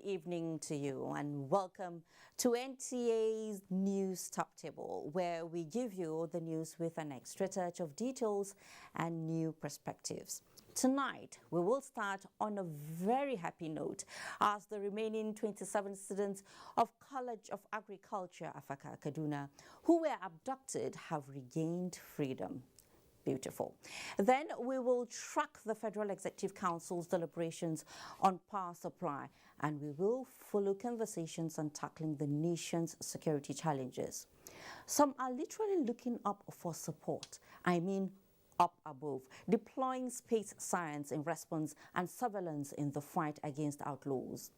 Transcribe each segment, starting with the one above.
evening to you and welcome to NTA's News Top Table, where we give you the news with an extra touch of details and new perspectives. Tonight, we will start on a very happy note as the remaining 27 students of College of Agriculture, Afaka, Kaduna, who were abducted have regained freedom. Beautiful. Then we will track the Federal Executive Council's deliberations on power supply, and we will follow conversations on tackling the nation's security challenges. Some are literally looking up for support. I mean, up above, deploying space science in response and surveillance in the fight against outlaws.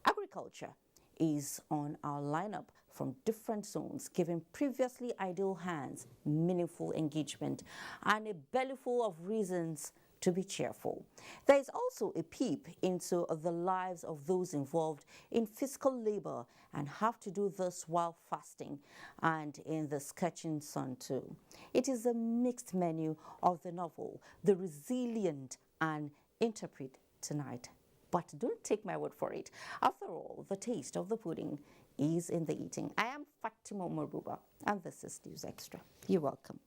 Agriculture is on our lineup from different zones, giving previously idle hands meaningful engagement and a bellyful of reasons to be cheerful. There is also a peep into the lives of those involved in physical labor and have to do this while fasting and in the scorching sun too. It is a mixed menu of the novel, The Resilient and Interpret tonight. But don't take my word for it. After all, the taste of the pudding is in the eating. I am Fatima Maruba, and this is News Extra. You're welcome.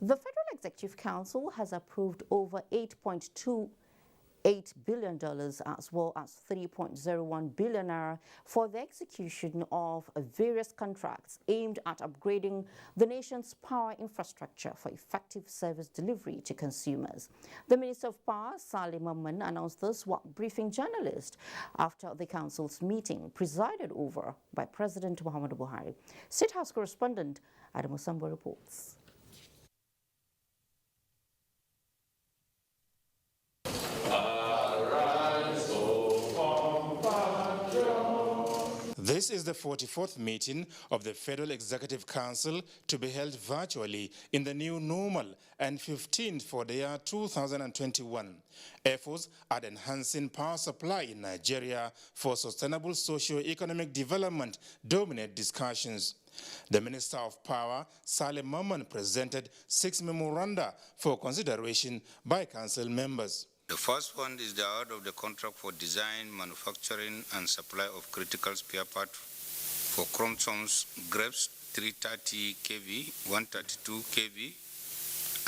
The Federal Executive Council has approved over $8.28 billion as well as 3.01 billion naira for the execution of various contracts aimed at upgrading the nation's power infrastructure for effective service delivery to consumers. The Minister of Power, Salim Mamman, announced this while briefing journalists after the council's meeting presided over by President Muhammadu Buhari. State House correspondent Adam Osambo reports. This is the 44th meeting of the Federal Executive Council to be held virtually in the new normal and 15th for the year 2021. Efforts at enhancing power supply in Nigeria for sustainable socio-economic development dominate discussions. The Minister of Power, Salim Mamman, presented 6 memoranda for consideration by council members. The first one is the award of the contract for design, manufacturing, and supply of critical spare parts for chromosomes grapes 330 kV, 132 kV,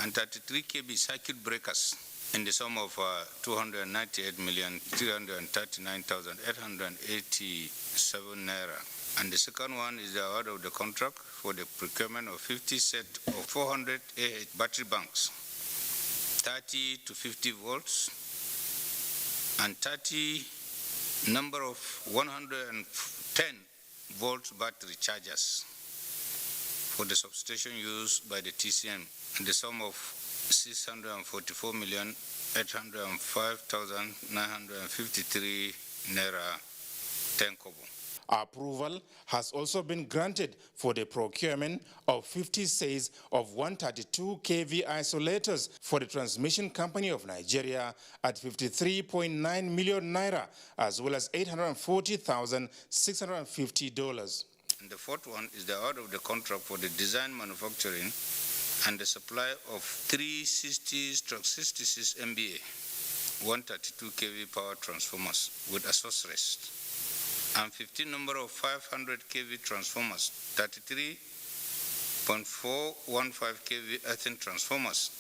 and 33 kV circuit breakers in the sum of 298,339,887 naira. And the second one is the award of the contract for the procurement of 50 sets of 400 AH battery banks. 30 to 50 volts, and 30 number of 110 volts battery chargers for the substation used by the TCM in the sum of 644,805,953 naira 10 kobo. Approval has also been granted for the procurement of 50 sets of 132 kV isolators for the Transmission Company of Nigeria at 53.9 million naira, as well as $840,650. And the fourth one is the award of the contract for the design, manufacturing, and the supply of 360/66 MVA 132 kV power transformers with accessories, and 15 number of 500 kV transformers, 33.415 kV earthen transformers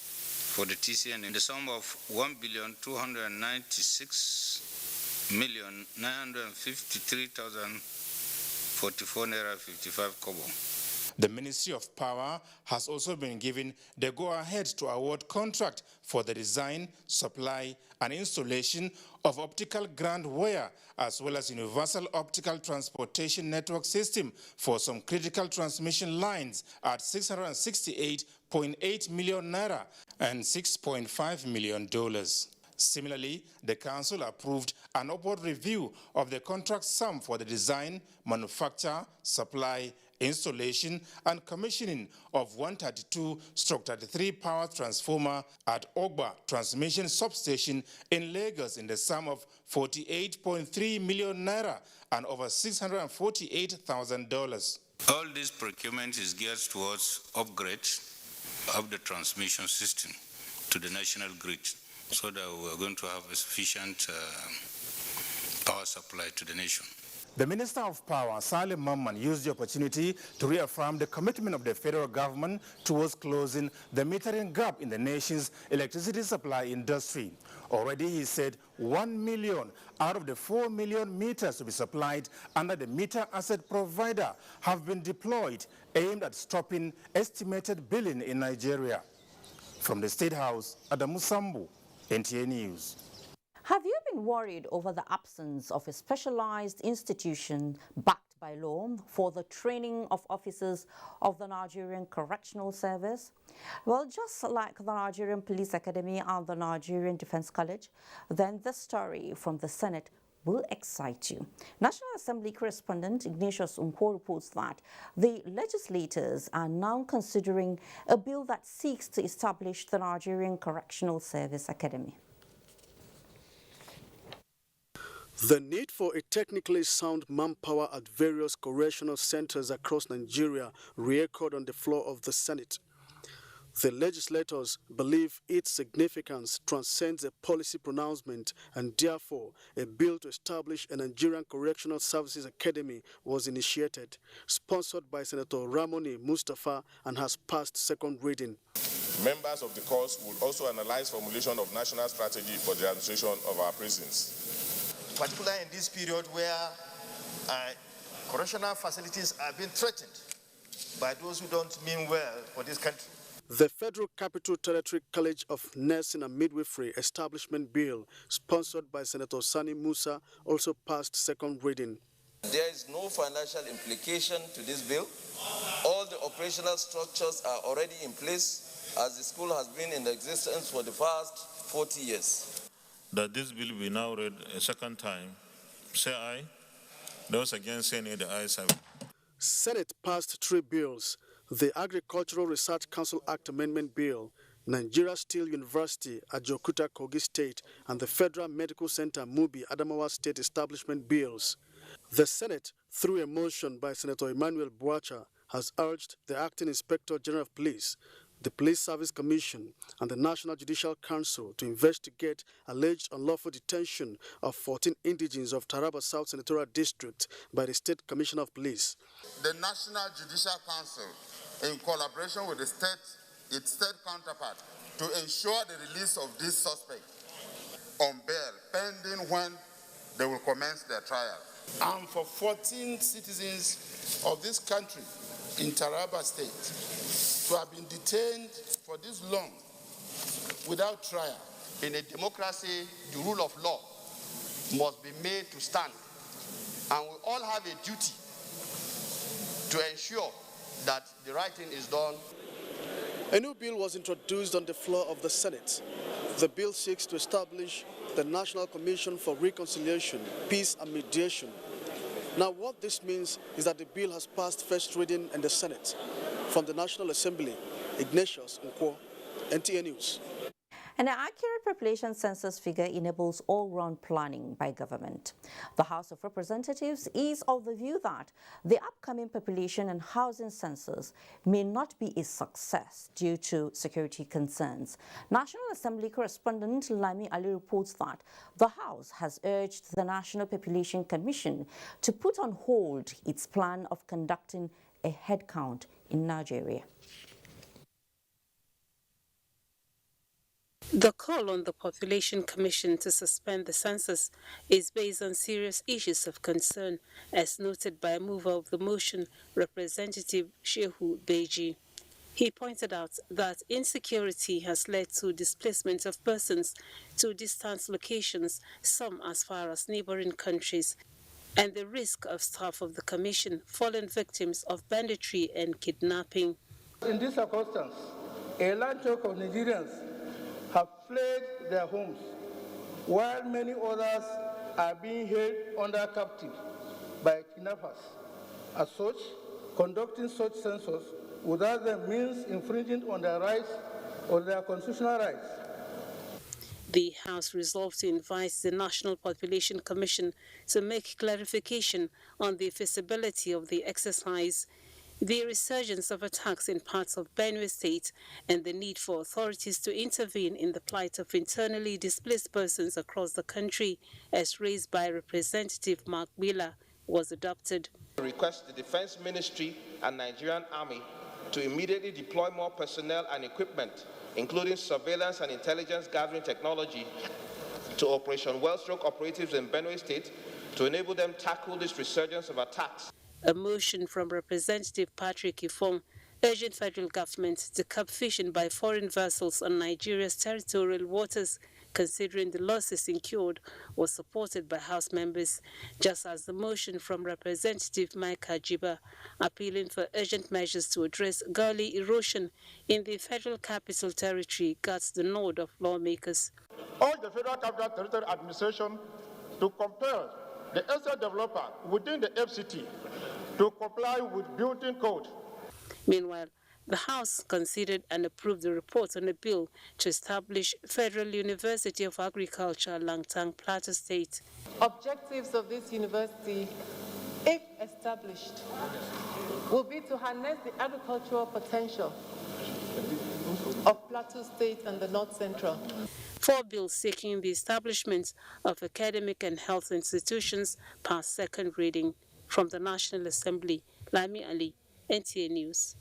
for the TCN in the sum of 1,296,953,044 naira 55 kobo. The Ministry of Power has also been given the go-ahead to award contract for the design, supply, and installation of optical ground wire, as well as universal optical transportation network system for some critical transmission lines at 668.8 million naira and $6.5 million. Similarly, the council approved an upward review of the contract sum for the design, manufacture, supply, installation and commissioning of 132/33 power transformer at Ogba Transmission Substation in Lagos in the sum of 48.3 million naira and over $648,000. All this procurement is geared towards upgrade of the transmission system to the national grid, so that we're going to have a sufficient power supply to the nation. The Minister of Power, Salim Mamman, used the opportunity to reaffirm the commitment of the federal government towards closing the metering gap in the nation's electricity supply industry. Already, he said, 1 million out of the 4 million meters to be supplied under the meter asset provider have been deployed, aimed at stopping estimated billing in Nigeria. From the State House, Adamu Sambu, NTA News. Have you been worried over the absence of a specialized institution backed by law for the training of officers of the Nigerian Correctional Service? Well, just like the Nigerian Police Academy and the Nigerian Defense College, then the story from the Senate will excite you. National Assembly correspondent Ignatius Nkwo reports that the legislators are now considering a bill that seeks to establish the Nigerian Correctional Service Academy. The need for a technically sound manpower at various correctional centers across Nigeria re-echoed on the floor of the Senate. The legislators believe its significance transcends a policy pronouncement, and therefore a bill to establish a Nigerian Correctional Services Academy was initiated, sponsored by Senator Ramoni Mustafa, and has passed second reading. Members of the course will also analyze formulation of national strategy for the administration of our prisons. Particularly in this period where correctional facilities are being threatened by those who don't mean well for this country. The Federal Capital Territory College of Nursing and Midwifery Establishment Bill, sponsored by Senator Sani Musa, also passed second reading. There is no financial implication to this bill. All the operational structures are already in place, as the school has been in existence for the past 40 years. That this bill be now read a second time, say aye. Those against say nay, the ayes have it. Senate passed 3 bills: the Agricultural Research Council Act Amendment Bill, Nigeria Steel University, Ajokuta, Kogi State, and the Federal Medical Center, Mubi, Adamawa State Establishment Bills. The Senate, through a motion by Senator Emmanuel Buacha, has urged the Acting Inspector General of Police, the Police Service Commission, and the National Judicial Council to investigate alleged unlawful detention of 14 indigenes of Taraba South Senatorial District by the State Commissioner of Police. The National Judicial Council, in collaboration with its state counterpart, to ensure the release of this suspect on bail pending when they will commence their trial. And for 14 citizens of this country in Taraba State to have been detained for this long without trial. In a democracy, the rule of law must be made to stand. And we all have a duty to ensure that the right thing is done. A new bill was introduced on the floor of the Senate. The bill seeks to establish the National Commission for Reconciliation, Peace and Mediation. Now, what this means is that the bill has passed first reading in the Senate. From the National Assembly, Ignatius Nkwo, NTA News. An accurate population census figure enables all-round planning by government. The House of Representatives is of the view that the upcoming population and housing census may not be a success due to security concerns. National Assembly correspondent Lami Ali reports that the House has urged the National Population Commission to put on hold its plan of conducting a head count in Nigeria. The call on the Population Commission to suspend the census is based on serious issues of concern, as noted by a mover of the motion, Representative Shehu Beji. He pointed out that insecurity has led to displacement of persons to distant locations, some as far as neighboring countries, and the risk of staff of the Commission falling victims of banditry and kidnapping. In this circumstance, a large chunk of Nigerians have fled their homes, while many others are being held under captive by kidnappers. As such, conducting such census without them means infringing on their rights or their constitutional rights. The House resolved to invite the National Population Commission to make clarification on the feasibility of the exercise. The resurgence of attacks in parts of Benue State and the need for authorities to intervene in the plight of internally displaced persons across the country, as raised by Representative Mark Wheeler, was adopted. To request the Defense Ministry and Nigerian Army to immediately deploy more personnel and equipment, including surveillance and intelligence gathering technology, to Operation Wellstroke operatives in Benue State to enable them tackle this resurgence of attacks. A motion from Representative Patrick Ifong urging federal government to curb fishing by foreign vessels on Nigeria's territorial waters, considering the losses incurred, was supported by House members, just as the motion from Representative Mike Ajiba appealing for urgent measures to address gully erosion in the Federal Capital Territory got the nod of lawmakers. Urge the Federal Capital Territory Administration to compel the estate developer within the FCT to comply with building code. Meanwhile, the House considered and approved the report on a bill to establish Federal University of Agriculture, Langtang, Plateau State. Objectives of this university, if established, will be to harness the agricultural potential of Plateau State and the North Central. 4 bills seeking the establishment of academic and health institutions passed second reading. From the National Assembly, Lami Ali, NTA News.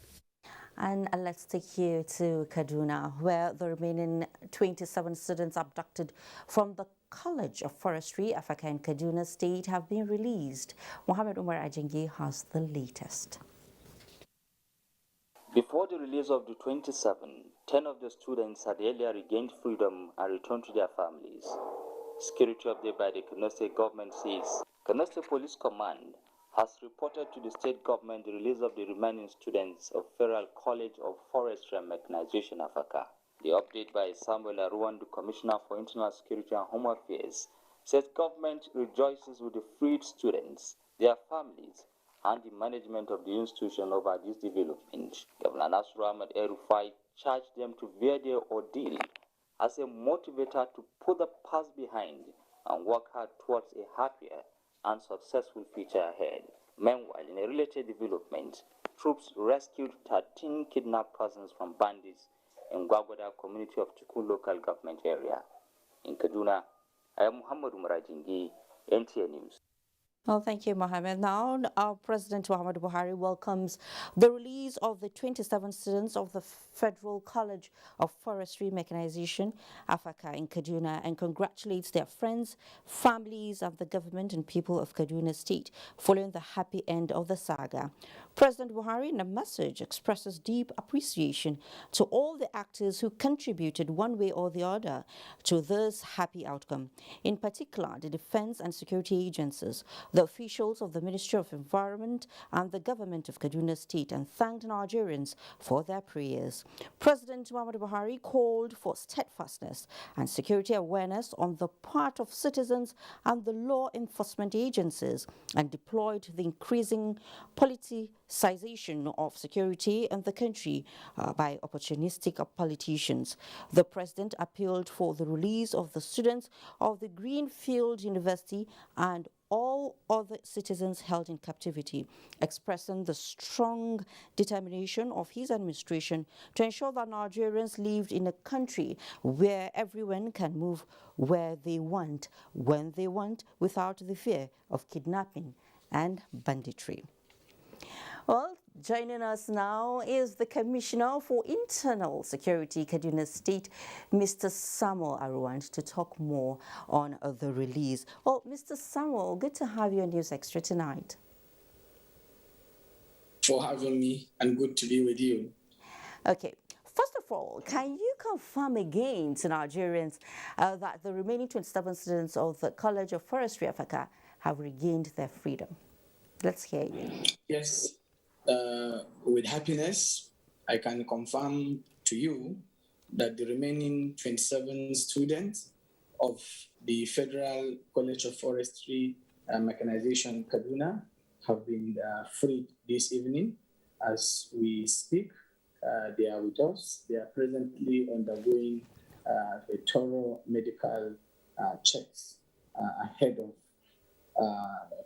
And let's take you to Kaduna, where the remaining 27 students abducted from the College of Forestry, Africa in Kaduna State have been released. Mohammed Umar Ajengi has the latest. Before the release of the 27, 10 of the students had earlier regained freedom and returned to their families. Security update by the Kaduna State government says Kaduna State Police Command has reported to the state government the release of the remaining students of Federal College of Forestry and Mechanization, Africa. The update by Samuel Aruan, the Commissioner for Internal Security and Home Affairs, says government rejoices with the freed students, their families, and the management of the institution over this development. Governor Nasir Ahmed El-Rufai charged them to bear their ordeal as a motivator to put the past behind and work hard towards a happier and successful future ahead. Meanwhile, in a related development, troops rescued 13 kidnapped persons from bandits in Gwagwada community of Tukun local government area. In Kaduna, I am Muhammad Umar Ajingi, NTA News. Well, thank you, Mohammed. Now, our President Muhammadu Buhari welcomes the release of the 27 students of the Federal College of Forestry Mechanization, Africa in Kaduna, and congratulates their friends, families of the government and people of Kaduna State following the happy end of the saga. President Buhari, in a message, expresses deep appreciation to all the actors who contributed one way or the other to this happy outcome. In particular, the defense and security agencies, the officials of the Ministry of Environment and the government of Kaduna State, and thanked Nigerians for their prayers. President Muhammadu Buhari called for steadfastness and security awareness on the part of citizens and the law enforcement agencies, and deployed the increasing politicization of security in the country by opportunistic politicians. The president appealed for the release of the students of the Greenfield University and all other citizens held in captivity, expressing the strong determination of his administration to ensure that Nigerians lived in a country where everyone can move where they want, when they want, without the fear of kidnapping and banditry. Well, joining us now is the Commissioner for Internal Security, Kaduna State, Mr. Samuel Aruan, to talk more on the release. Well, Mr. Samuel, good to have you on News Extra tonight. For having me, and good to be with you. Okay. First of all, can you confirm again to Nigerians that the remaining 27 students of the College of Forestry Africa have regained their freedom? Let's hear you. Yes. With happiness, I can confirm to you that the remaining 27 students of the Federal College of Forestry and Mechanization, Kaduna, have been freed this evening. As we speak, they are with us. They are presently undergoing a thorough medical checks ahead of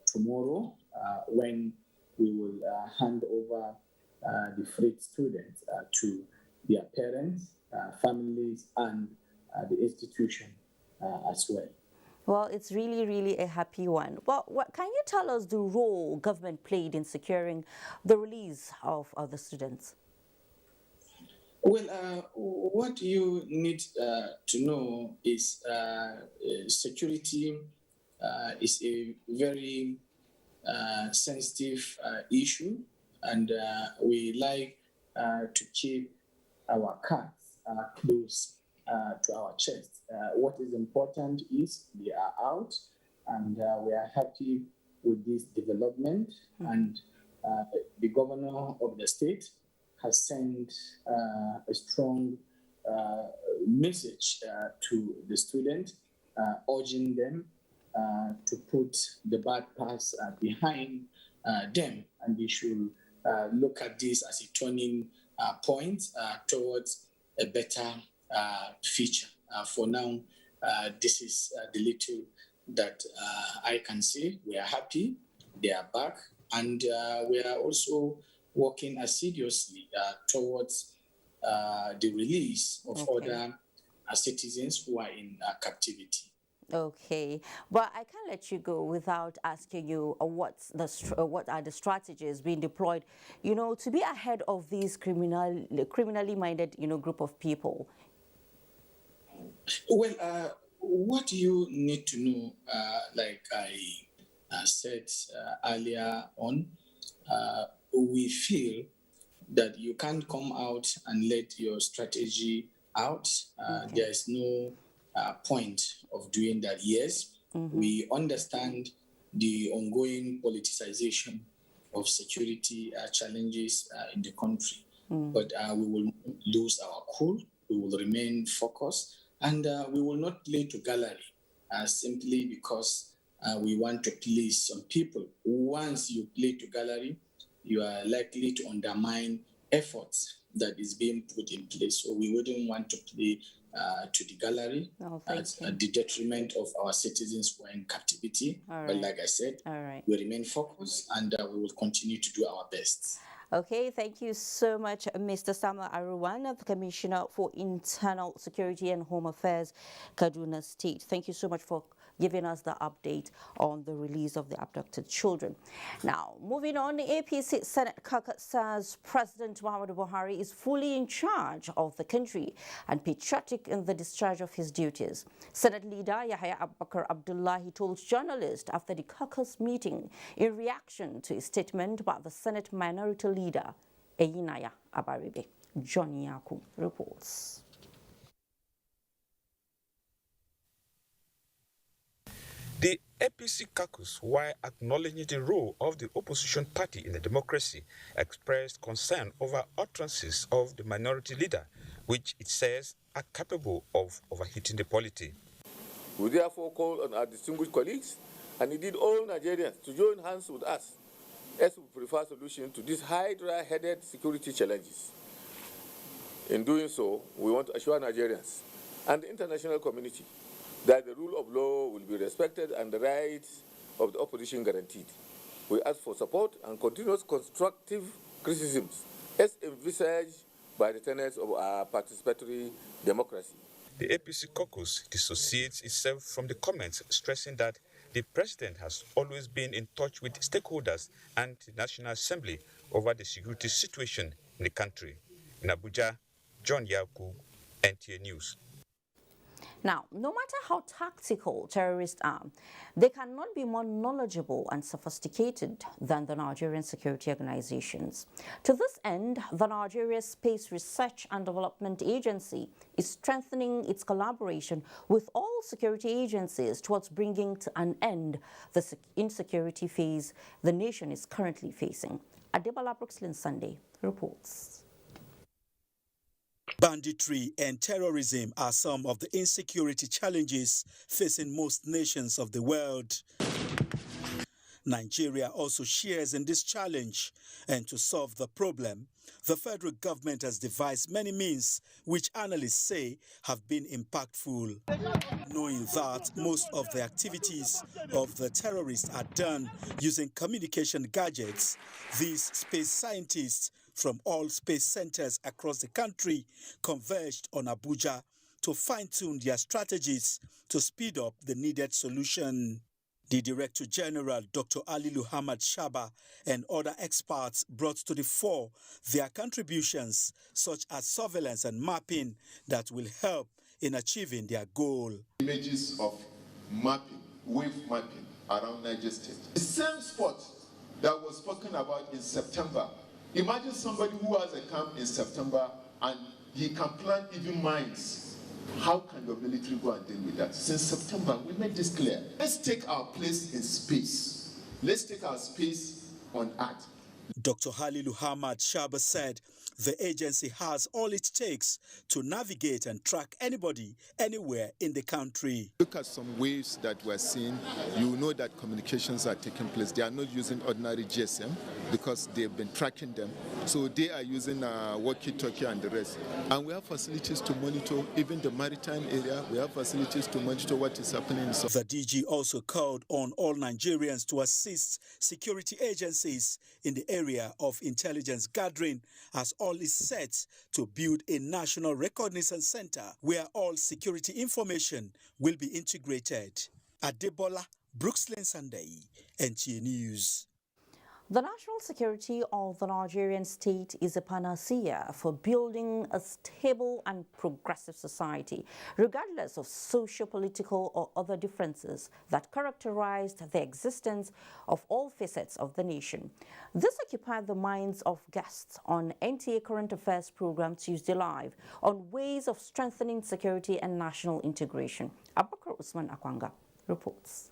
tomorrow when we will hand over the freed students to their parents, families, and the institution as well. Well, it's really, really a happy one. Well, can you tell us the role government played in securing the release of the students? Well, what you need to know is security is a very sensitive issue, and we like to keep our cards close to our chest. What is important is they are out, and we are happy with this development. And the governor of the state has sent a strong message to the students, urging them to put the bad past behind them, and they should look at this as a turning point towards a better future. For now, this is the little that I can say. We are happy, they are back, and we are also working assiduously towards the release of other citizens who are in captivity. Okay, but I can't let you go without asking you what are the strategies being deployed, to be ahead of these criminally minded, group of people. Well, what you need to know, like I said earlier on, we feel that you can't come out and let your strategy out. There is no point of doing that. Yes, we understand the ongoing politicization of security challenges in the country, but we will not lose our cool. We will remain focused, and we will not play to gallery simply because we want to please some people. Once you play to gallery, you are likely to undermine efforts that is being put in place. So we wouldn't want to play to the gallery at the detriment of our citizens who are in captivity. But like I said, we remain focused, and we will continue to do our best. Okay, thank you so much, Mr. Samuel Aruwan, the Commissioner for Internal Security and Home Affairs, Kaduna State. Thank you so much for giving us the update on the release of the abducted children. Now, moving on, the APC Senate caucus says President Muhammadu Buhari is fully in charge of the country and patriotic in the discharge of his duties. Senate leader Yahya Abubakar Abdullahi told journalists after the caucus meeting in reaction to a statement by the Senate minority leader, Eyinaya Abaribe. John Yaku reports. The APC caucus, while acknowledging the role of the opposition party in the democracy, expressed concern over utterances of the minority leader, which it says are capable of overheating the polity. We therefore call on our distinguished colleagues, and indeed all Nigerians, to join hands with us as we prefer solution to these hydra-headed security challenges. In doing so, we want to assure Nigerians and the international community that the rule of law will be respected and the rights of the opposition guaranteed. We ask for support and continuous constructive criticisms as envisaged by the tenets of our participatory democracy. The APC caucus dissociates itself from the comments, stressing that the president has always been in touch with stakeholders and the National Assembly over the security situation in the country. In Abuja, John Yaku, NTA News. Now, no matter how tactical terrorists are, they cannot be more knowledgeable and sophisticated than the Nigerian security organizations. To this end, the Nigeria Space Research and Development Agency is strengthening its collaboration with all security agencies towards bringing to an end the insecurity phase the nation is currently facing. Adebola Brooklyn Sunday reports. Banditry and terrorism are some of the insecurity challenges facing most nations of the world. Nigeria also shares in this challenge, and to solve the problem, the federal government has devised many means which analysts say have been impactful. Knowing that most of the activities of the terrorists are done using communication gadgets, these space scientists from all space centers across the country converged on Abuja to fine-tune their strategies to speed up the needed solution. The Director General, Dr. Ali Muhammad Shaba, and other experts brought to the fore their contributions, such as surveillance and mapping, that will help in achieving their goal. Images of mapping, wave mapping around Niger State. The same spot that was spoken about in September. Imagine somebody who has a camp in September and he can plant even mines. How can your military go and deal with that? Since September, we made this clear. Let's take our place in space. Let's take our space on Earth. Dr. Halil Muhammad Shaba said the agency has all it takes to navigate and track anybody, anywhere in the country. Look at some waves that we're seeing. You know that communications are taking place. They are not using ordinary GSM because they've been tracking them. So they are using walkie-talkie and the rest. And we have facilities to monitor even the maritime area. We have facilities to monitor what is happening. The DG also called on all Nigerians to assist security agencies in the area of intelligence gathering, as all is set to build a national reconnaissance center where all security information will be integrated. Adebola, Brooklyn Sunday, NTA News. The national security of the Nigerian state is a panacea for building a stable and progressive society, regardless of socio-political or other differences that characterized the existence of all facets of the nation. This occupied the minds of guests on NTA Current Affairs program Tuesday Live on ways of strengthening security and national integration. Abubakar Usman Akwanga reports.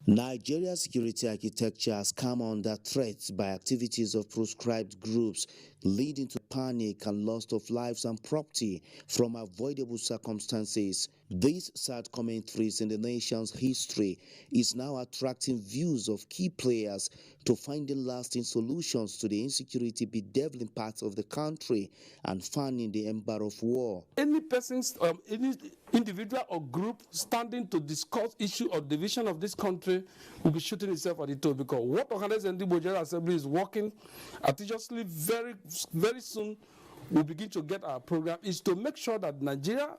Nigeria's security architecture has come under threat by activities of proscribed groups, leading to panic and loss of lives and property from avoidable circumstances. This sad commentaries in the nation's history is now attracting views of key players to finding lasting solutions to the insecurity bedeviling parts of the country and fanning the ember of war. Any person, any individual or group standing to discuss issue or division of this country will be shooting itself at the toe, because what Organized Ndibo General Assembly is working assiduously very soon we'll begin to get our program is to make sure that Nigeria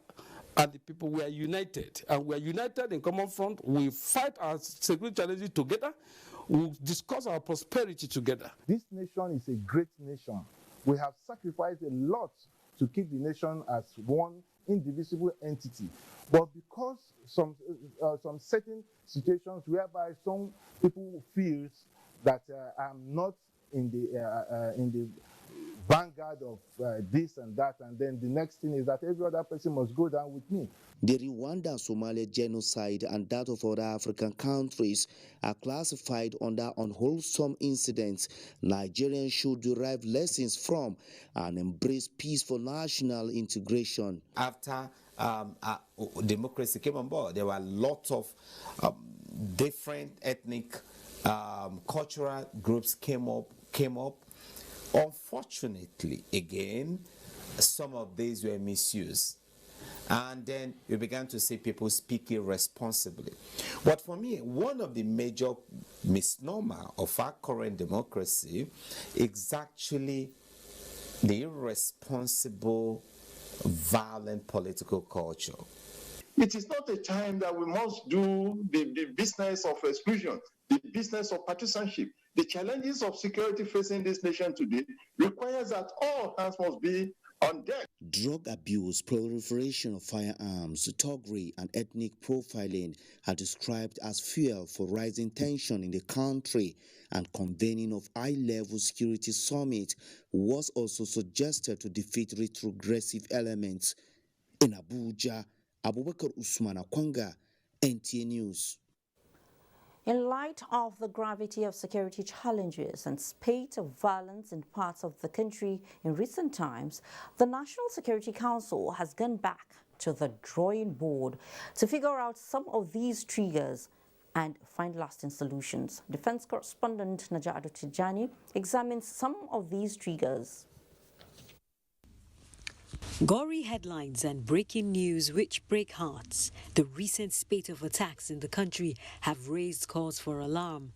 and the people, we are united, and we are united in common front. We fight our security challenges together. We'll discuss our prosperity together. This nation is a great nation. We have sacrificed a lot to keep the nation as one indivisible entity. But because some certain situations whereby some people feel that I'm not in the vanguard of this and that, and then the next thing is that every other person must go down with me. The Rwanda-Somalia genocide and that of other African countries are classified under unwholesome incidents Nigerians should derive lessons from and embrace peaceful national integration. After democracy came on board, there were lots of different ethnic, cultural groups came up. Unfortunately, again, some of these were misused. And then we began to see people speaking responsibly. But for me, one of the major misnomer of our current democracy is actually the irresponsible, violent political culture. It is not a time that we must do the business of exclusion, the business of partisanship. The challenges of security facing this nation today requires that all hands must be on deck. Drug abuse, proliferation of firearms, thuggery, and ethnic profiling are described as fuel for rising tension in the country, and convening of high-level security summit was also suggested to defeat retrogressive elements. In Abuja, Abubakar Usman Akwanga, NTA News. In light of the gravity of security challenges and spate of violence in parts of the country in recent times, the National Security Council has gone back to the drawing board to figure out some of these triggers and find lasting solutions. Defense correspondent Najado Tijani examines some of these triggers. Gory headlines and breaking news which break hearts. The recent spate of attacks in the country have raised cause for alarm.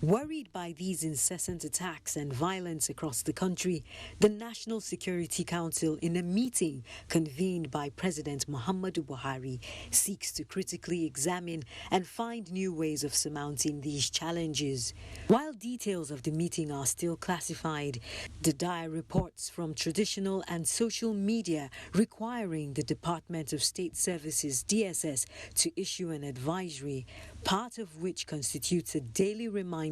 Worried by these incessant attacks and violence across the country, the National Security Council, in a meeting convened by President Muhammadu Buhari, seeks to critically examine and find new ways of surmounting these challenges. While details of the meeting are still classified, the dire reports from traditional and social media requiring the Department of State Services (DSS) to issue an advisory, part of which constitutes a daily reminder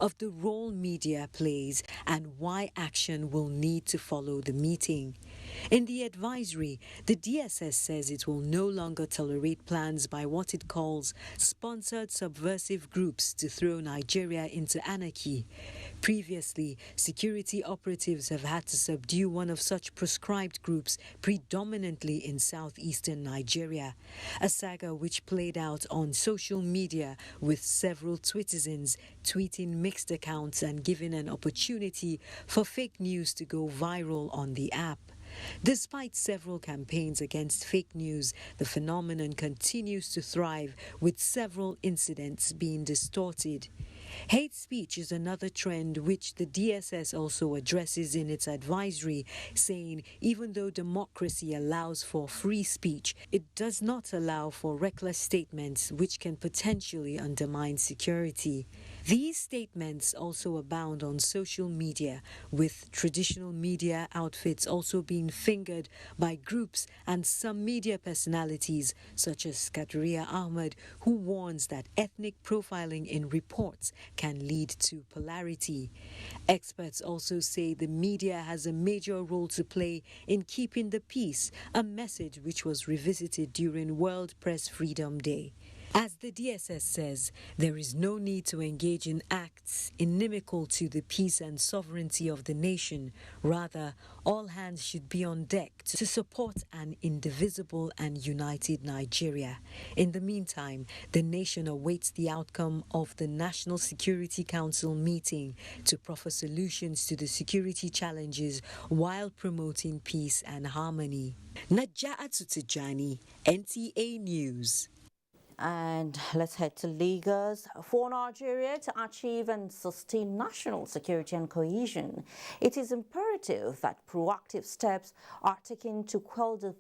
of the role media plays and why action will need to follow the meeting. In the advisory, the DSS says it will no longer tolerate plans by what it calls sponsored subversive groups to throw Nigeria into anarchy. Previously, security operatives have had to subdue one of such proscribed groups predominantly in southeastern Nigeria, a saga which played out on social media with several Twitizens tweeting mixed accounts and giving an opportunity for fake news to go viral on the app. Despite several campaigns against fake news, the phenomenon continues to thrive, with several incidents being distorted. Hate speech is another trend which the DSS also addresses in its advisory, saying even though democracy allows for free speech, it does not allow for reckless statements which can potentially undermine security. These statements also abound on social media, with traditional media outfits also being fingered by groups and some media personalities such as Kataria Ahmed, who warns that ethnic profiling in reports can lead to polarity. Experts also say the media has a major role to play in keeping the peace, a message which was revisited during World Press Freedom Day. As the DSS says, there is no need to engage in acts inimical to the peace and sovereignty of the nation. Rather, all hands should be on deck to support an indivisible and united Nigeria. In the meantime, the nation awaits the outcome of the National Security Council meeting to proffer solutions to the security challenges while promoting peace and harmony. Naja'atu Tijani, NTA News. And let's head to Lagos. For Nigeria to achieve and sustain national security and cohesion, it is imperative that proactive steps are taken to quell the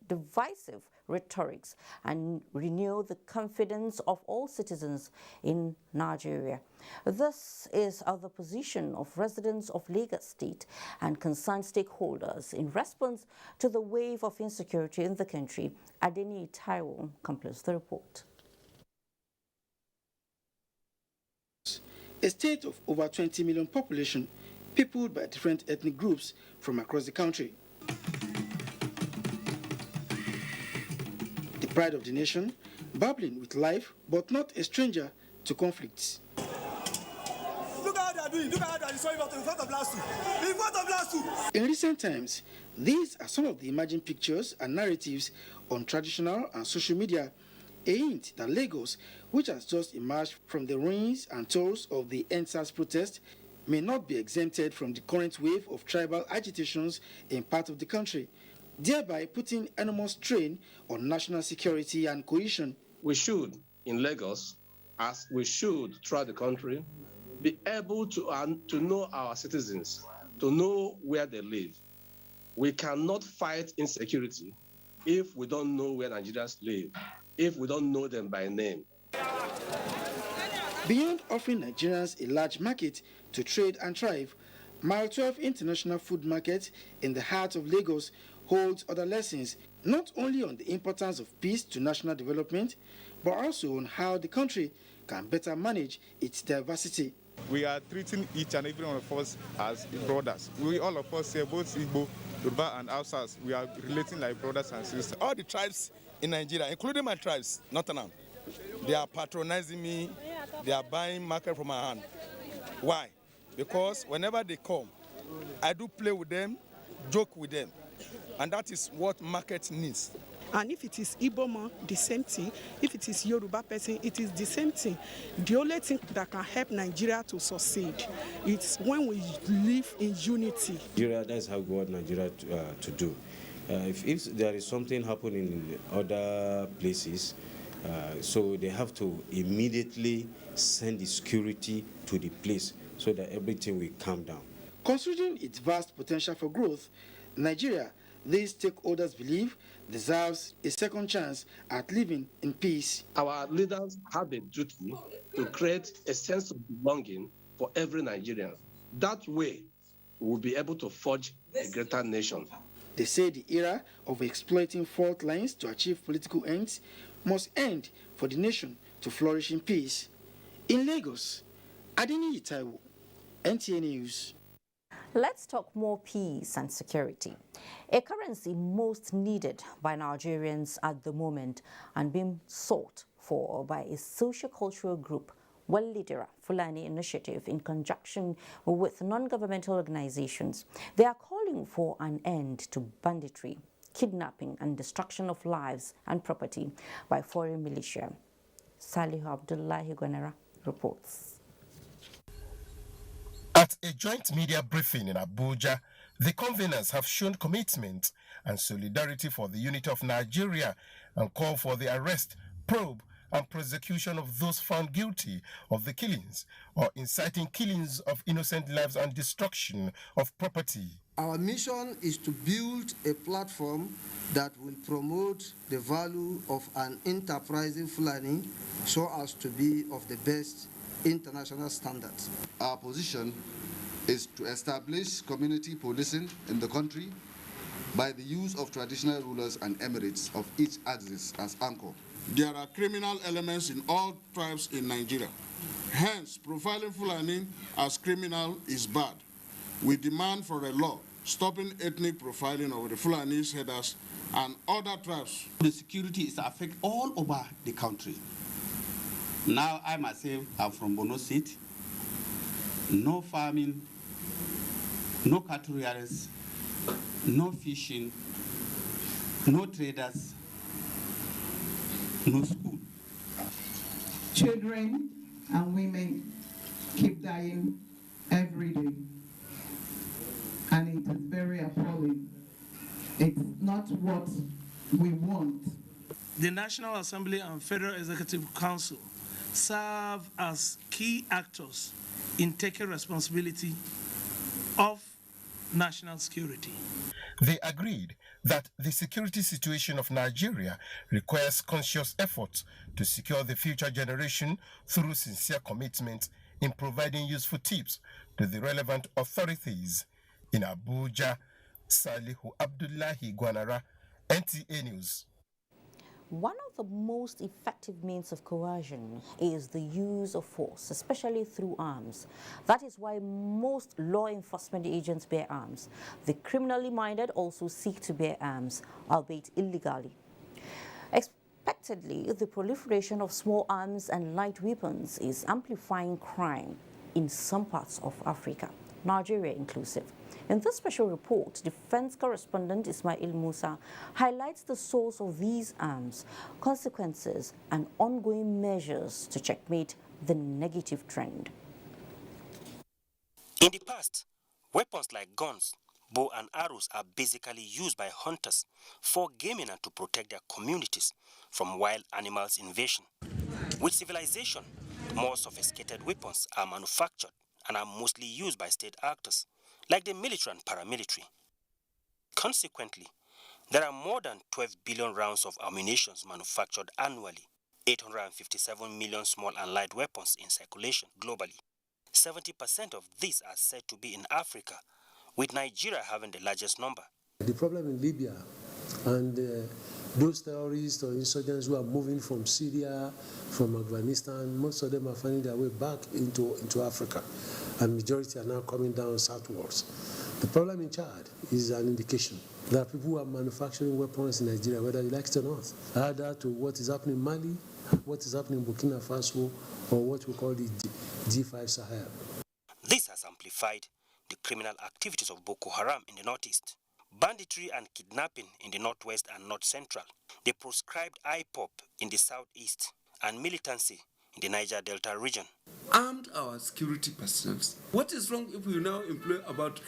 divisive rhetorics and renew the confidence of all citizens in Nigeria. This is the position of residents of Lagos State and concerned stakeholders in response to the wave of insecurity in the country. Adeni Taiwo completes the report. A state of over 20 million population, peopled by different ethnic groups from across the country. The pride of the nation, bubbling with life, but not a stranger to conflicts. Look at how they are doing. Look at how they are destroying in front of last two. In front of last two. In recent times, these are some of the emerging pictures and narratives on traditional and social media, a hint that Lagos, which has just emerged from the ruins and toils of the NSAS protest, may not be exempted from the current wave of tribal agitations in part of the country, thereby putting enormous strain on national security and cohesion. We should, in Lagos, as we should throughout the country, be able to know our citizens, to know where they live. We cannot fight insecurity if we don't know where Nigerians live, if we don't know them by name. Beyond offering Nigerians a large market to trade and thrive, Mile 12 International Food Market in the heart of Lagos holds other lessons, not only on the importance of peace to national development, but also on how the country can better manage its diversity. We are treating each and every one of us as brothers. We all of us here, both Igbo, Yoruba and Hausas, we are relating like brothers and sisters. All the tribes in Nigeria, including my tribes, Nottingham, they are patronizing me, they are buying market from my hand. Why? Because whenever they come, I do play with them, joke with them. And that is what market needs. And if it is Igbo man, the same thing. If it is Yoruba person, it is the same thing. The only thing that can help Nigeria to succeed is when we live in unity. Nigeria, that's how we want Nigeria to do. If there is something happening in other places, So they have to immediately send the security to the place so that everything will calm down. Considering its vast potential for growth, Nigeria, these stakeholders believe, deserves a second chance at living in peace. Our leaders have a duty to create a sense of belonging for every Nigerian. That way, we will be able to forge a greater nation. They say the era of exploiting fault lines to achieve political ends must end for the nation to flourish in peace. In Lagos, Adeniyi Taiwo, NTA News. Let's talk more peace and security. A currency most needed by Nigerians at the moment and being sought for by a socio-cultural group, Walidira Fulani Initiative, in conjunction with non-governmental organizations. They are calling for an end to banditry, kidnapping and destruction of lives and property by foreign militia. Salihu Abdullahi Gwanera reports. At a joint media briefing in Abuja, the conveners have shown commitment and solidarity for the unity of Nigeria and call for the arrest, probe, and prosecution of those found guilty of the killings or inciting killings of innocent lives and destruction of property. Our mission is to build a platform that will promote the value of an enterprising Fulani so as to be of the best international standards. Our position is to establish community policing in the country by the use of traditional rulers and emirates of each axis as anchor. There are criminal elements in all tribes in Nigeria. Hence, profiling Fulani as criminal is bad. We demand for a law stopping ethnic profiling of the Fulanis headers and other tribes. The security is affected all over the country. Now I myself am from Borno State. No farming, no cattle rearers, no fishing, no traders, no school. Children and women keep dying every day. And it is very appalling. It's not what we want. The National Assembly and Federal Executive Council serve as key actors in taking responsibility of national security. They agreed that the security situation of Nigeria requires conscious effort to secure the future generation through sincere commitment in providing useful tips to the relevant authorities. In Abuja, Salihu Abdullahi Gwanara, NTA News. One of the most effective means of coercion is the use of force, especially through arms. That is why most law enforcement agents bear arms. The criminally minded also seek to bear arms, albeit illegally. Expectedly, the proliferation of small arms and light weapons is amplifying crime in some parts of Africa, Nigeria inclusive. In this special report, defense correspondent Ismail Musa highlights the source of these arms, consequences, and ongoing measures to checkmate the negative trend. In the past, weapons like guns, bow and arrows are basically used by hunters for gaming and to protect their communities from wild animals' invasion. With civilization, more sophisticated weapons are manufactured and are mostly used by state actors, like the military and paramilitary. Consequently, there are more than 12 billion rounds of ammunition manufactured annually, 857 million small and light weapons in circulation globally. 70% of these are said to be in Africa, with Nigeria having the largest number. The problem in Libya and those terrorists or insurgents who are moving from Syria, from Afghanistan, most of them are finding their way back into Africa, and majority are now coming down southwards. The problem in Chad is an indication that people who are manufacturing weapons in Nigeria, whether they like it or not, add that to what is happening in Mali, what is happening in Burkina Faso, or what we call the G5 Sahel. This has amplified the criminal activities of Boko Haram in the northeast, banditry and kidnapping in the northwest and north central, the proscribed IPOP in the southeast, and militancy in the Niger Delta region. Armed our security personnel. What is wrong if we now employ about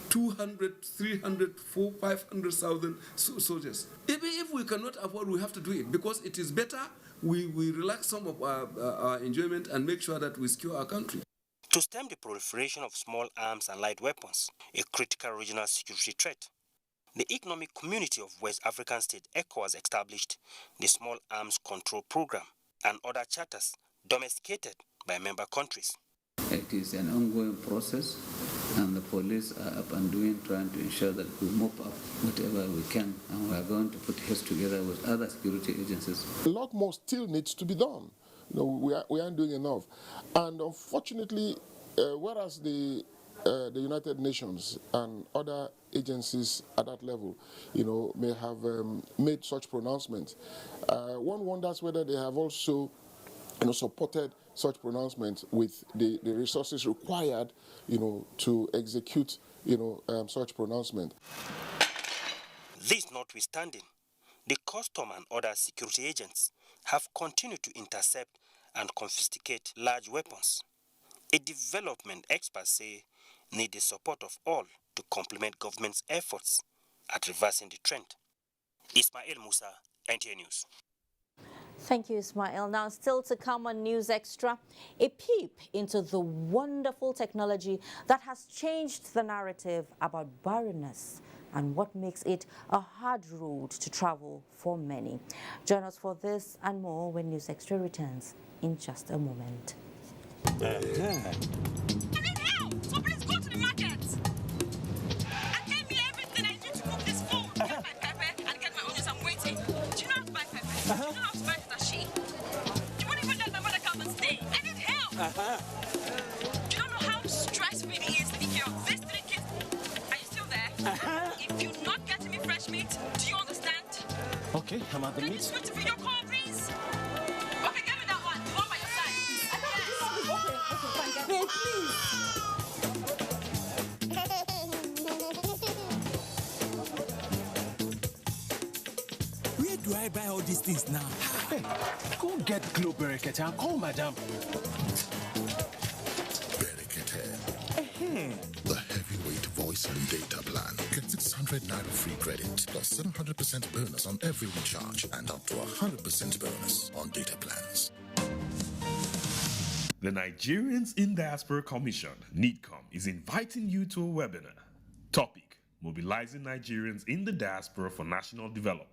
200, 300, 400, 500,000 soldiers? Even if we cannot afford, we have to do it because it is better we relax some of our enjoyment and make sure that we secure our country. To stem the proliferation of small arms and light weapons, a critical regional security threat, the Economic Community of West African States ECOWAS established the Small Arms Control Program and other charters domesticated by member countries. It is an ongoing process, and the police are up and doing, trying to ensure that we mop up whatever we can, and we are going to put heads together with other security agencies. A lot more still needs to be done. We aren't doing enough, and unfortunately, whereas the United Nations and other agencies at that level, may have made such pronouncements, one wonders whether they have also, supported such pronouncements with the resources required, to execute, such pronouncement. This notwithstanding, the custom and other security agents have continued to intercept and confiscate large weapons, a development experts say need the support of all to complement government's efforts at reversing the trend. Ismail Musa, NTA News. Thank you, Ismail. Now, still to come on News Extra, a peep into the wonderful technology that has changed the narrative about barrenness and what makes it a hard road to travel for many. Join us for this and more when News Extra returns in just a moment. I need help! So please go to the market and get me everything I need to cook this food. Get my pepper and get my onions. I'm waiting. Do you know how to buy pepper? Do you know how to buy tashi? You won't even let my mother come and stay. I need help! Do you don't know how stressful it is taking care of these 3 kids? Are you still there? If you're not getting me fresh meat, do you understand? Okay, I'm at the Can meat. you switch to video call, please? Okay, give me that one. The one by your side. Okay, please. Where do I buy all these things now? Hey, go get Glow Berekete and call madam. The heavyweight voice and data plan. Get 600 Naira free credit plus 700% bonus on every recharge and up to 100% bonus on data plans. The Nigerians in Diaspora Commission, NIDCOM, is inviting you to a webinar. Topic: Mobilizing Nigerians in the Diaspora for National Development.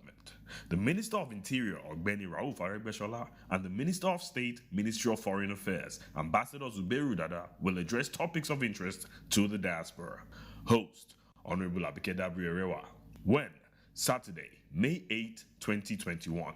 The Minister of Interior, Ogbeni Rauf Aregbesola, and the Minister of State, Ministry of Foreign Affairs, Ambassador Zubairu Dada, will address topics of interest to the diaspora. Host, Honorable Abike Dabri-Erewa. When? Saturday, May 8, 2021.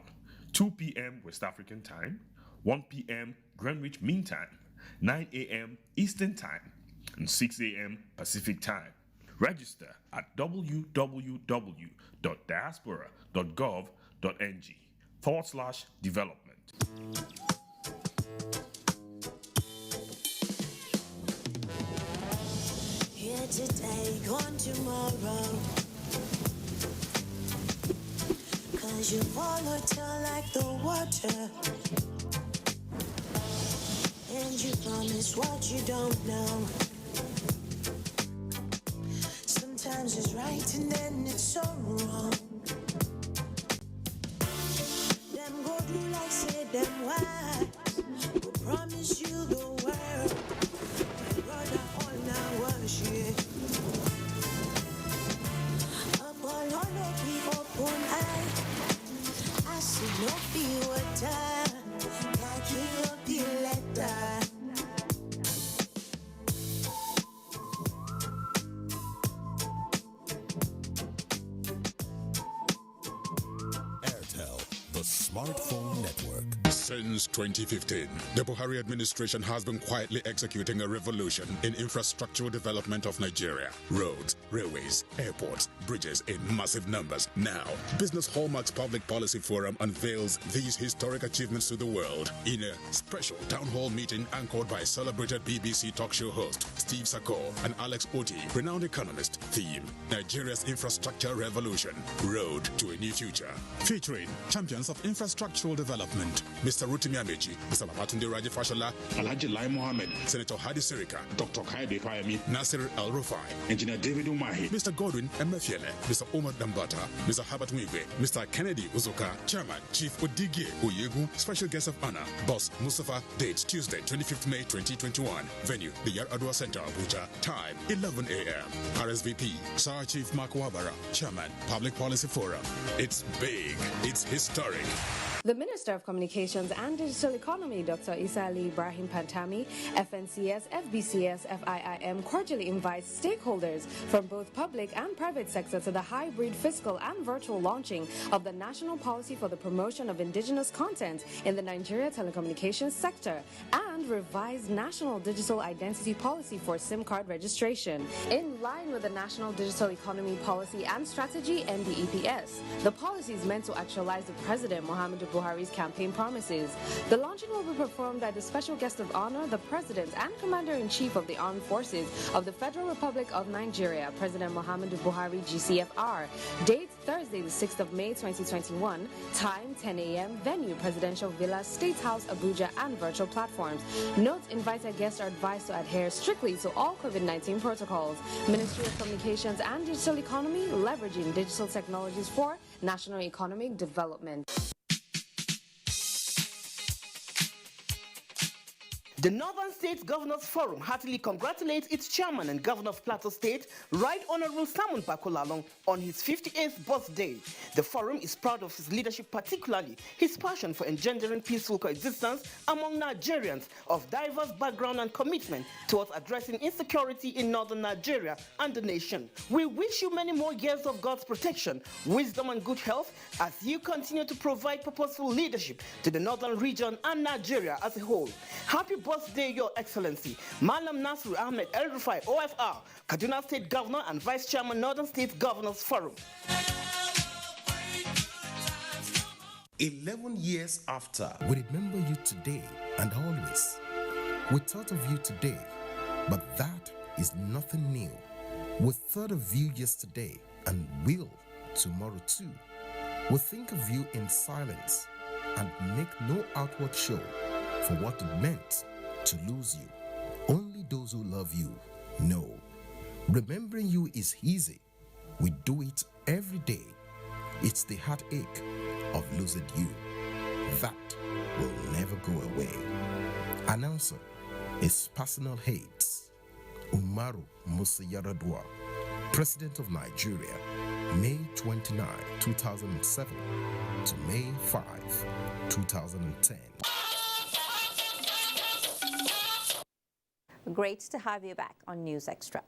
2 p.m. West African Time, 1 p.m. Greenwich Mean Time, 9 a.m. Eastern Time, and 6 a.m. Pacific Time. Register at www.diaspora.gov.ng/development. Here today, gone tomorrow. 'Cause you volatile like the water. And you promise what you don't know. Sometimes it's right and then it's so wrong. Them go do like say them wise. Who promise you the world. Brother, all now worship. Up all on no be open eye. I see no feel what time. Like you up the letter. The Smartphone Network. Since 2015, the Buhari administration has been quietly executing a revolution in infrastructural development of Nigeria. Roads, railways, airports, bridges in massive numbers. Now, Business Hallmark's Public Policy Forum unveils these historic achievements to the world in a special town hall meeting anchored by celebrated BBC talk show host Steve Sako and Alex Oti, renowned economist. Theme: Nigeria's Infrastructure Revolution, Road to a New Future. Featuring champions of infrastructure Infrastructural Development, Mr. Rotimi Amechi, Mr. Babatunde Raji Fashola, Alhaji Lai Mohammed, Senator Hadi Sirika, Dr. Kayode Fayemi, Nasir El-Rufai, Engineer David Umahi, Mr. Godwin Emefiele, Mr. Omar Dambata, Mr. Herbert Mwigwe, Mr. Kennedy Uzoka, Chairman, Chief Odige Oyegu, Special Guest of Honor, Boss Mustafa, date Tuesday, 25th May 2021, venue, the Yar-Adua Center, Abuja, time 11 a.m. RSVP, Sir Chief Mark Wabara, Chairman, Public Policy Forum. It's big, it's historic. The Minister of Communications and Digital Economy, Dr. Isa Ali Ibrahim Pantami, FNCS, FBCS, FIIM cordially invites stakeholders from both public and private sector to the hybrid fiscal and virtual launching of the National Policy for the Promotion of Indigenous Content in the Nigeria Telecommunications Sector and revised National Digital Identity Policy for SIM card registration. In line with the National Digital Economy Policy and Strategy, NDEPS, the policy is meant to actualize the President Muhammadu Buhari's campaign promises. The launching will be performed by the Special Guest of Honor, the President and Commander-in-Chief of the Armed Forces of the Federal Republic of Nigeria, President Muhammadu Buhari, GCFR. Date Thursday, the 6th of May 2021. Time 10 a.m. Venue Presidential Villa, State House, Abuja, and virtual platforms. Note: invited guests are advised to adhere strictly to all COVID-19 protocols. Ministry of Communications and Digital Economy, leveraging digital technologies for national economic development. The Northern State Governors Forum heartily congratulates its chairman and governor of Plateau State, Right Honorable Simon Bakolalong, on his 58th birthday. The forum is proud of his leadership, particularly his passion for engendering peaceful coexistence among Nigerians of diverse background and commitment towards addressing insecurity in northern Nigeria and the nation. We wish you many more years of God's protection, wisdom and good health as you continue to provide purposeful leadership to the northern region and Nigeria as a whole. Happy birthday, Your Excellency, Malam Nasru Ahmed El-Rufai, OFR, Kaduna State Governor and Vice Chairman, Northern State Governors Forum. 11 years after, we remember you today and always. We thought of you today, but that is nothing new. We thought of you yesterday and will tomorrow too. We think of you in silence and make no outward show for what it meant to lose you. Only those who love you know. Remembering you is easy. We do it every day. It's the heartache of losing you that will never go away. Announcer is personal hates. Umaru Musa Yar'Adua, President of Nigeria, May 29, 2007 to May 5, 2010. Great to have you back on News Extra.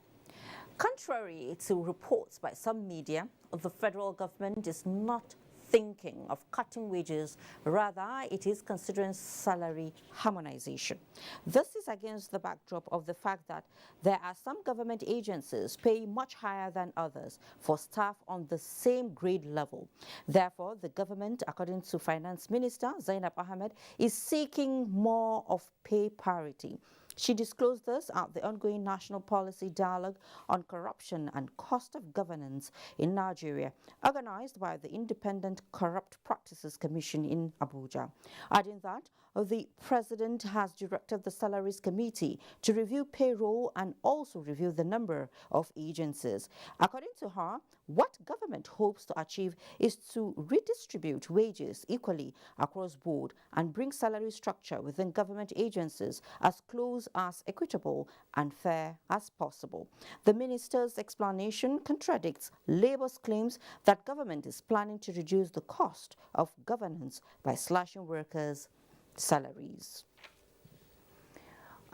Contrary to reports by some media, the federal government is not thinking of cutting wages. Rather, it is considering salary harmonization. This is against the backdrop of the fact that there are some government agencies paying much higher than others for staff on the same grade level. Therefore, the government, according to Finance Minister Zainab Ahmed, is seeking more of pay parity. She disclosed this at the ongoing National Policy Dialogue on Corruption and Cost of Governance in Nigeria, organized by the Independent Corrupt Practices Commission in Abuja, adding that the President has directed the Salaries Committee to review payroll and also review the number of agencies. According to her, what government hopes to achieve is to redistribute wages equally across board and bring salary structure within government agencies as close as equitable and fair as possible. The minister's explanation contradicts Labour's claims that government is planning to reduce the cost of governance by slashing workers' salaries.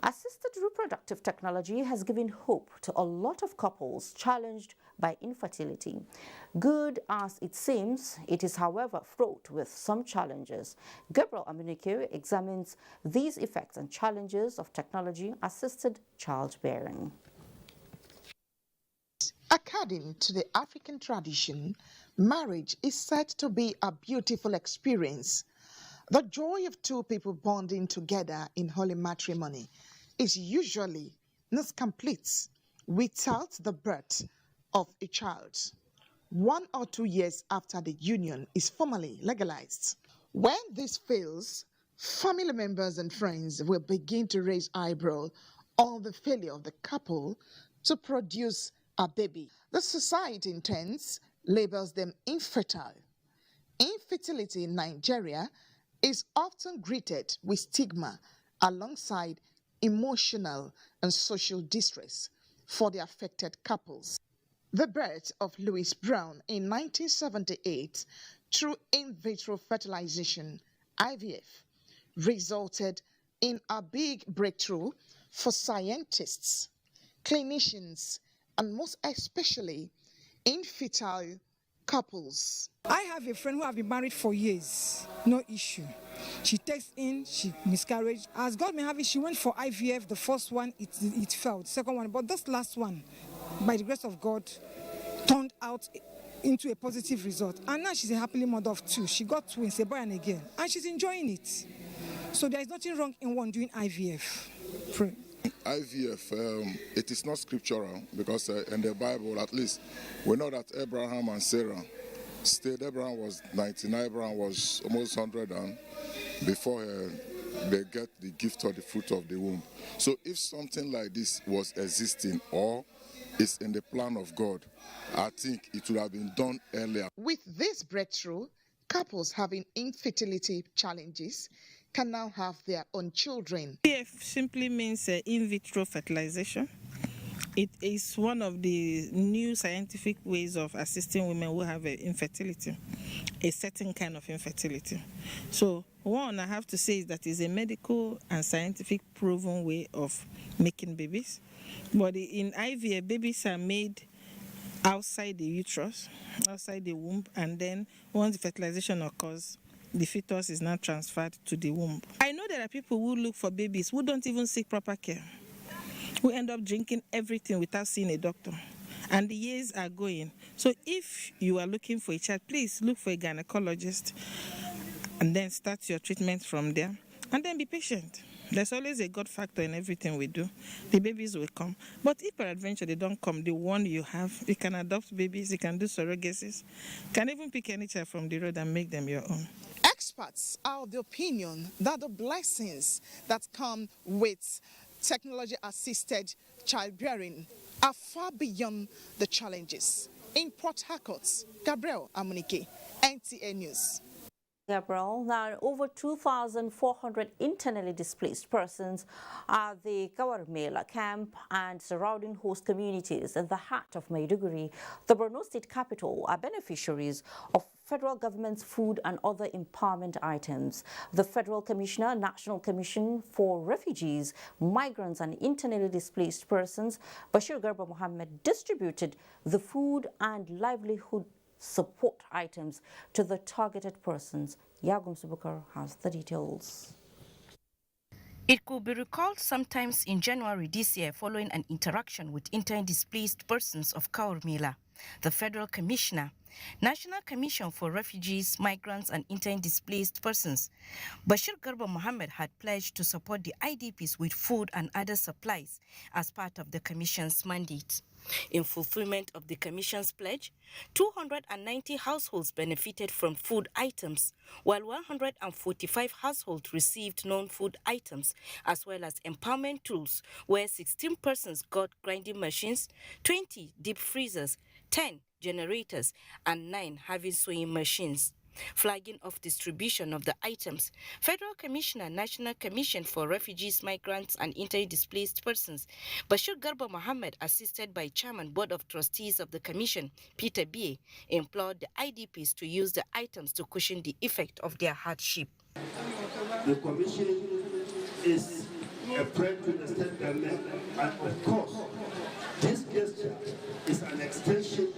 Assisted reproductive technology has given hope to a lot of couples challenged by infertility. Good as it seems, it is however fraught with some challenges. Gabriel Amunike examines these effects and challenges of technology-assisted childbearing. According to the African tradition, marriage is said to be a beautiful experience. The joy of two people bonding together in holy matrimony is usually not complete without the birth of a child. 1 or 2 years after the union is formally legalized, When this fails, family members and friends will begin to raise eyebrows on the failure of the couple to produce a baby. The society intends labels them infertile. Infertility in Nigeria is often greeted with stigma alongside emotional and social distress for the affected couples. The birth of Louis Brown in 1978 through in vitro fertilization, IVF, resulted in a big breakthrough for scientists, clinicians, and most especially infertile couples. I have a friend who have been married for years, no issue. She takes in, she miscarried. As God may have it, she went for IVF. The first one, it failed. The second one, but this last one, by the grace of God, turned out into a positive result. And now she's a happily mother of 2. She got twins, a boy and a girl, and she's enjoying it. So there is nothing wrong in one doing IVF. Pray. IVF, it is not scriptural because in the Bible, at least, we know that Abraham and Sarah stayed. Abraham was 99, Abraham was almost 100, and before they get the gift of the fruit of the womb. So if something like this was existing or is in the plan of God, I think it would have been done earlier. With this breakthrough, couples having infertility challenges can now have their own children. IVF simply means in vitro fertilization. It is one of the new scientific ways of assisting women who have infertility, a certain kind of infertility. So one, I have to say, is that it's a medical and scientific proven way of making babies. But in IVF, babies are made outside the uterus, outside the womb, and then once the fertilization occurs, the fetus is now transferred to the womb. I know there are people who look for babies who don't even seek proper care, who end up drinking everything without seeing a doctor. And the years are going. So if you are looking for a child, please look for a gynecologist and then start your treatment from there. And then be patient. There's always a God factor in everything we do. The babies will come. But if peradventure they don't come, the one you have, you can adopt babies, you can do surrogacies, you can even pick any child from the road and make them your own. Experts are of the opinion that the blessings that come with technology-assisted childbearing are far beyond the challenges. In Port Harcourt, Gabriel Amunike, NTA News. Gabriel, now over 2,400 internally displaced persons at the Kawarmela camp and surrounding host communities in the heart of Maiduguri, the Borno state capital, are beneficiaries of federal government's food and other empowerment items. The Federal Commissioner, National Commission for Refugees, Migrants and Internally Displaced Persons, Bashir Garba Mohammed, distributed the food and livelihood support items to the targeted persons. Yagum Subukar has the details. It could be recalled sometimes in January this year following an interaction with internally displaced persons of Kaurmila. The Federal Commissioner, National Commission for Refugees, Migrants and Internally Displaced Persons, Bashir Garba Mohammed had pledged to support the IDPs with food and other supplies as part of the Commission's mandate. In fulfillment of the Commission's pledge, 290 households benefited from food items, while 145 households received non-food items, as well as empowerment tools, where 16 persons got grinding machines, 20 deep freezers, 10 generators, and 9 having sewing machines. Flagging off distribution of the items, Federal Commissioner, National Commission for Refugees, Migrants and Internally Displaced Persons, Bashir Garba Mohammed, assisted by Chairman Board of Trustees of the Commission, Peter B., implored the IDPs to use the items to cushion the effect of their hardship. The Commission is a friend to the state government, and of course, this gesture is an extension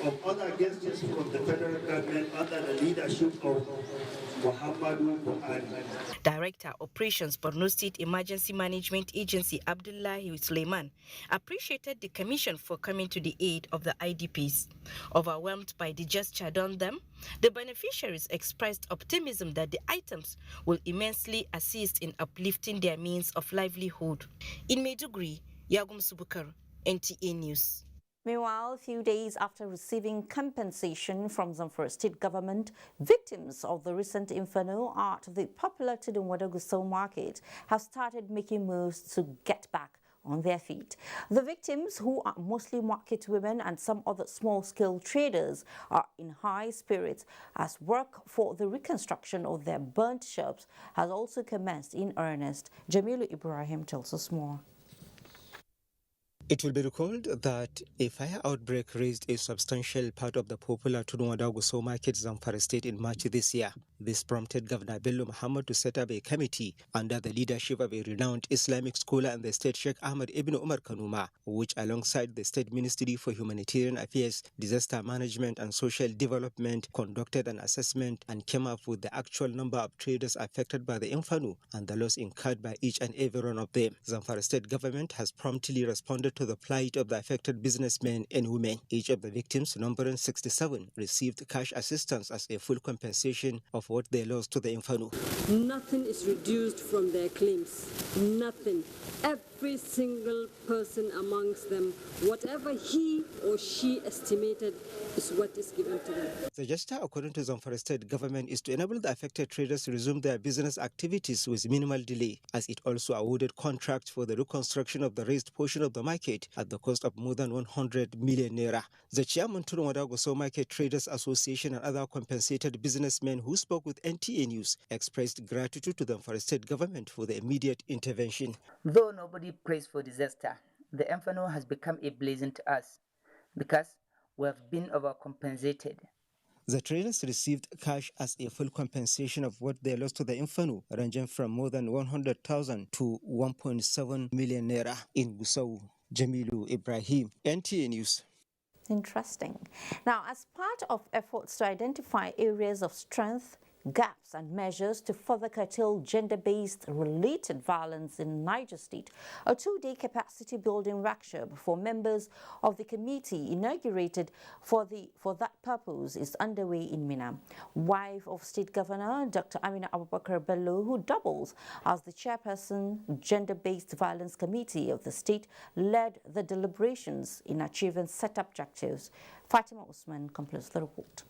of other gestures from the federal government under the leadership of Muhammadu Buhari. Director Operations Borno State Emergency Management Agency Abdullahi Suleiman appreciated the Commission for coming to the aid of the IDPs. Overwhelmed by the gesture done them, the beneficiaries expressed optimism that the items will immensely assist in uplifting their means of livelihood. In Maiduguri, Yagum Subukar, NTA News. Meanwhile, a few days after receiving compensation from Zamfara state government, victims of the recent inferno at the popular Tudunwadaguso market have started making moves to get back on their feet. The victims, who are mostly market women and some other small-scale traders, are in high spirits as work for the reconstruction of their burnt shops has also commenced in earnest. Jamilu Ibrahim tells us more. It will be recalled that a fire outbreak raised a substantial part of the popular Tudunwadaguso market Zamfara state in March this year. This prompted Governor Bello Muhammad to set up a committee under the leadership of a renowned Islamic scholar and the state Sheikh Ahmad Ibn Umar Kanuma, which alongside the State Ministry for Humanitarian Affairs, Disaster Management and Social Development conducted an assessment and came up with the actual number of traders affected by the inferno and the loss incurred by each and every one of them. Zamfara state government has promptly responded to the plight of the affected businessmen and women. Each of the victims, numbering 67, received cash assistance as a full compensation of what they lost to the inferno. Nothing is reduced from their claims. Nothing. Every single person amongst them, whatever he or she estimated, is what is given to them. The gesture, according to Zamfara state government, is to enable the affected traders to resume their business activities with minimal delay, as it also awarded contracts for the reconstruction of the raised portion of the market at the cost of more than 100 million naira. The chairman of Tudunwadaguso Market Traders Association and other compensated businessmen who spoke with NTA News expressed gratitude to the Zamfara state government for the immediate intervention. Though nobody prays for disaster, the inferno has become a blessing to us because we have been overcompensated. The traders received cash as a full compensation of what they lost to the inferno, ranging from more than 100,000 to 1.7 million naira. In Gusau, Jamilu Ibrahim, NTA News. Interesting. Now, as part of efforts to identify areas of strength, gaps and measures to further curtail gender-based related violence in Niger State, a two-day capacity building workshop for members of the committee inaugurated for that purpose is underway in Minna. Wife of State Governor Dr. Amina Abubakar Bello, who doubles as the chairperson Gender-Based Violence Committee of the state, led the deliberations in achieving set objectives. Fatima Usman completes the report.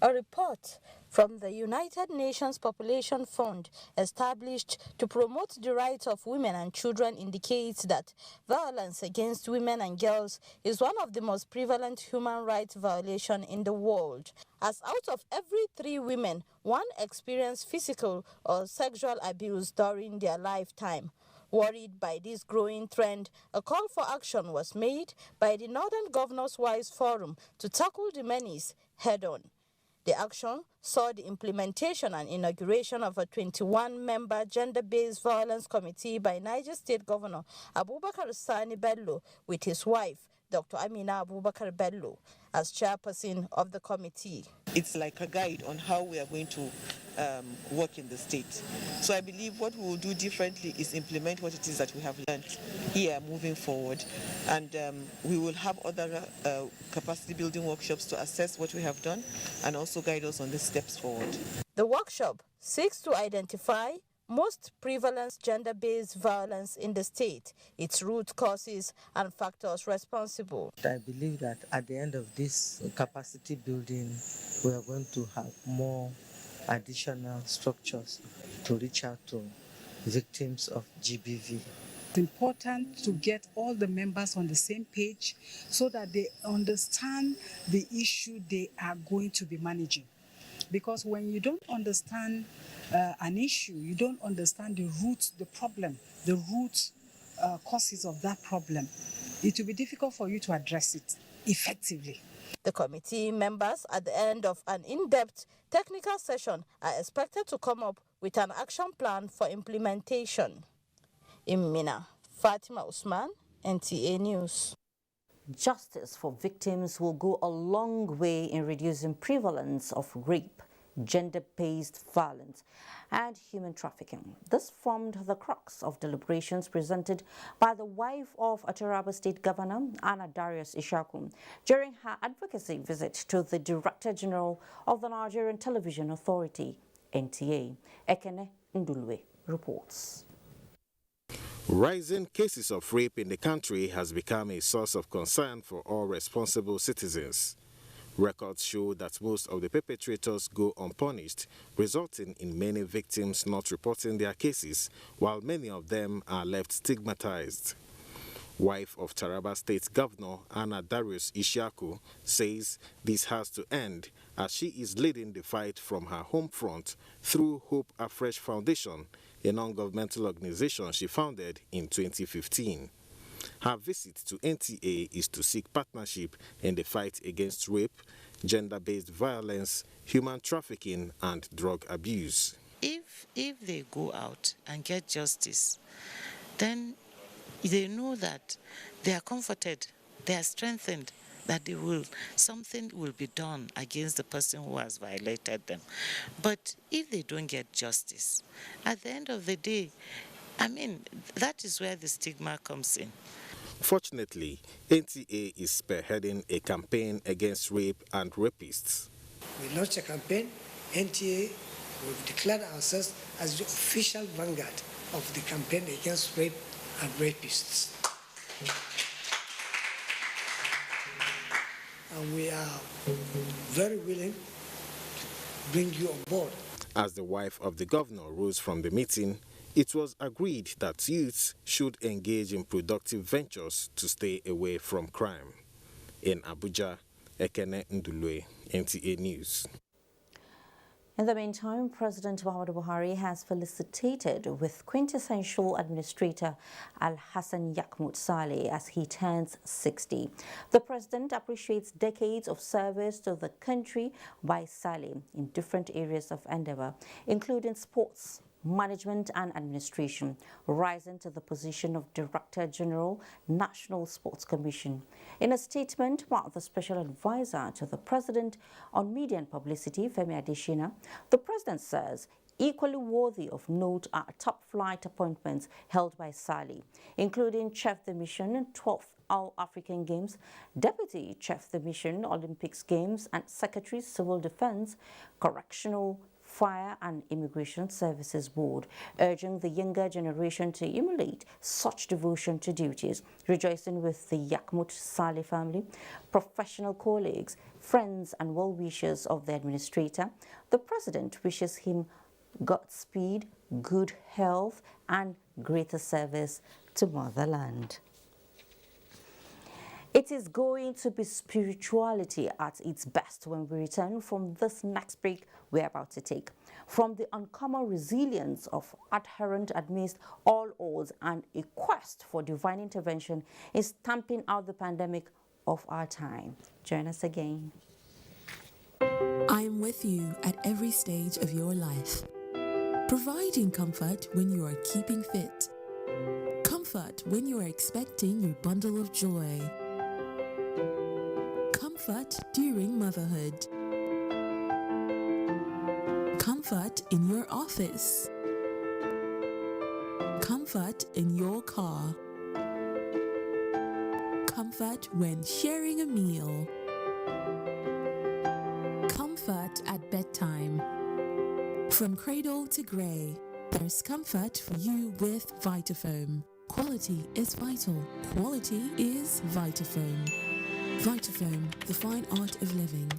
A report from the United Nations Population Fund established to promote the rights of women and children indicates that violence against women and girls is one of the most prevalent human rights violations in the world, as out of every 3 women, 1 experience physical or sexual abuse during their lifetime. Worried by this growing trend, a call for action was made by the Northern Governors' Wives Forum to tackle the menace head-on. The action saw the implementation and inauguration of a 21-member gender-based violence committee by Niger State Governor Abubakar Sani Bello with his wife, Dr. Amina Abubakar Bello, as chairperson of the committee. It's like a guide on how we are going to work in the state. So I believe what we will do differently is implement what it is that we have learned here moving forward. And we will have other capacity building workshops to assess what we have done and also guide us on the steps forward. The workshop seeks to identify most prevalent gender-based violence in the state, its root causes and factors responsible. I believe that at the end of this capacity building, we are going to have more additional structures to reach out to victims of GBV. It's important to get all the members on the same page so that they understand the issue they are going to be managing. Because when you don't understand an issue, you don't understand the root, the problem, the root causes of that problem, it will be difficult for you to address it effectively. The committee members at the end of an in-depth technical session are expected to come up with an action plan for implementation. In Minna, Fatima Usman, NTA News. Justice for victims will go a long way in reducing prevalence of rape, gender-based violence, and human trafficking. This formed the crux of deliberations presented by the wife of Taraba State Governor Anna Darius Ishaku during her advocacy visit to the Director General of the Nigerian Television Authority, NTA. Ekene Ndulwe reports. Rising cases of rape in the country has become a source of concern for all responsible citizens. Records show that most of the perpetrators go unpunished, resulting in many victims not reporting their cases, while many of them are left stigmatized. Wife of Taraba State Governor Anna Darius Ishaku says this has to end, as she is leading the fight from her home front through Hope Afresh Foundation, a non-governmental organization she founded in 2015. Her visit to NTA is to seek partnership in the fight against rape, gender-based violence, human trafficking, and drug abuse. If they go out and get justice, then they know that they are comforted, they are strengthened, that something will be done against the person who has violated them. But if they don't get justice, at the end of the day, that is where the stigma comes in. Fortunately, NTA is spearheading a campaign against rape and rapists. We launched a campaign. NTA, we've declared ourselves as the official vanguard of the campaign against rape and rapists. And we are very willing to bring you on board. As the wife of the governor rose from the meeting, it was agreed that youths should engage in productive ventures to stay away from crime. In Abuja, Ekene Ndulwe, NTA News. In the meantime, President Muhammadu Buhari has felicitated with quintessential administrator Al-Hassan Yakmut Saleh as he turns 60. The president appreciates decades of service to the country by Saleh in different areas of endeavor, including sports, management and administration, rising to the position of Director General, National Sports Commission. In a statement by the Special Advisor to the President on Media and Publicity, Femi Adesina, the President says equally worthy of note are top-flight appointments held by Saleh, including Chief de Mission, 12th All-African Games, Deputy Chief de Mission, Olympics Games, and Secretary Civil Defense, Correctional, Fire and Immigration Services Board, urging the younger generation to emulate such devotion to duties, rejoicing with the Yakmut Saleh family, professional colleagues, friends and well-wishers of the administrator. The President wishes him Godspeed, good health and greater service to motherland. It is going to be spirituality at its best when we return from this next break we're about to take. From the uncommon resilience of adherent amidst all odds and a quest for divine intervention in stamping out the pandemic of our time. Join us again. I am with you at every stage of your life, providing comfort when you are keeping fit, comfort when you are expecting your bundle of joy, comfort during motherhood, comfort in your office, comfort in your car, comfort when sharing a meal, comfort at bedtime. From cradle to grey, there's comfort for you with Vitafoam. Quality is vital. Quality is Vitafoam. Vitafoam, the fine art of living.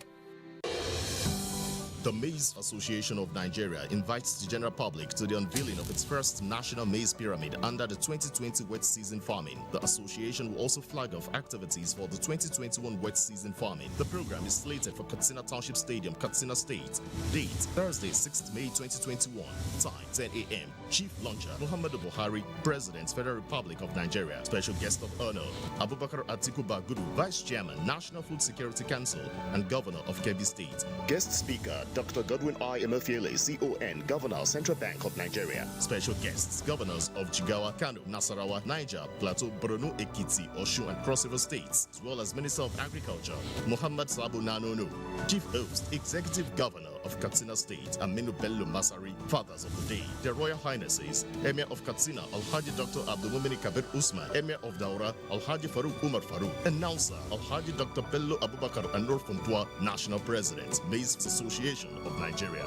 The Maize Association of Nigeria invites the general public to the unveiling of its first national maize pyramid under the 2020 wet season farming. The association will also flag off activities for the 2021 wet season farming. The program is slated for Katsina Township Stadium, Katsina State. Date, Thursday, 6th May 2021. Time, 10 a.m. Chief Launcher, Muhammadu Buhari, President, Federal Republic of Nigeria. Special guest of honor, Abubakar Atiku Bagudu, Vice Chairman, National Food Security Council and Governor of Kebbi State. Guest speaker, Dr. Godwin I. Emefiele, CON, Governor, Central Bank of Nigeria. Special guests, Governors of Jigawa, Kano, Nasarawa, Niger, Plateau, Borno, Ekiti, Osun, and Cross River States, as well as Minister of Agriculture, Muhammad Sabu Nanono. Chief Host, Executive Governor of Katsina State, Aminu Bello Masari. Fathers of the Day, Their Royal Highnesses, Emir of Katsina, Alhaji Dr. Abdulmumini Kabir Usman, Emir of Daura, Alhaji Farouk Umar Farouk, Announcer, Alhaji Dr. Bello Abubakar Anur Funtua, National President, Maize Association of Nigeria.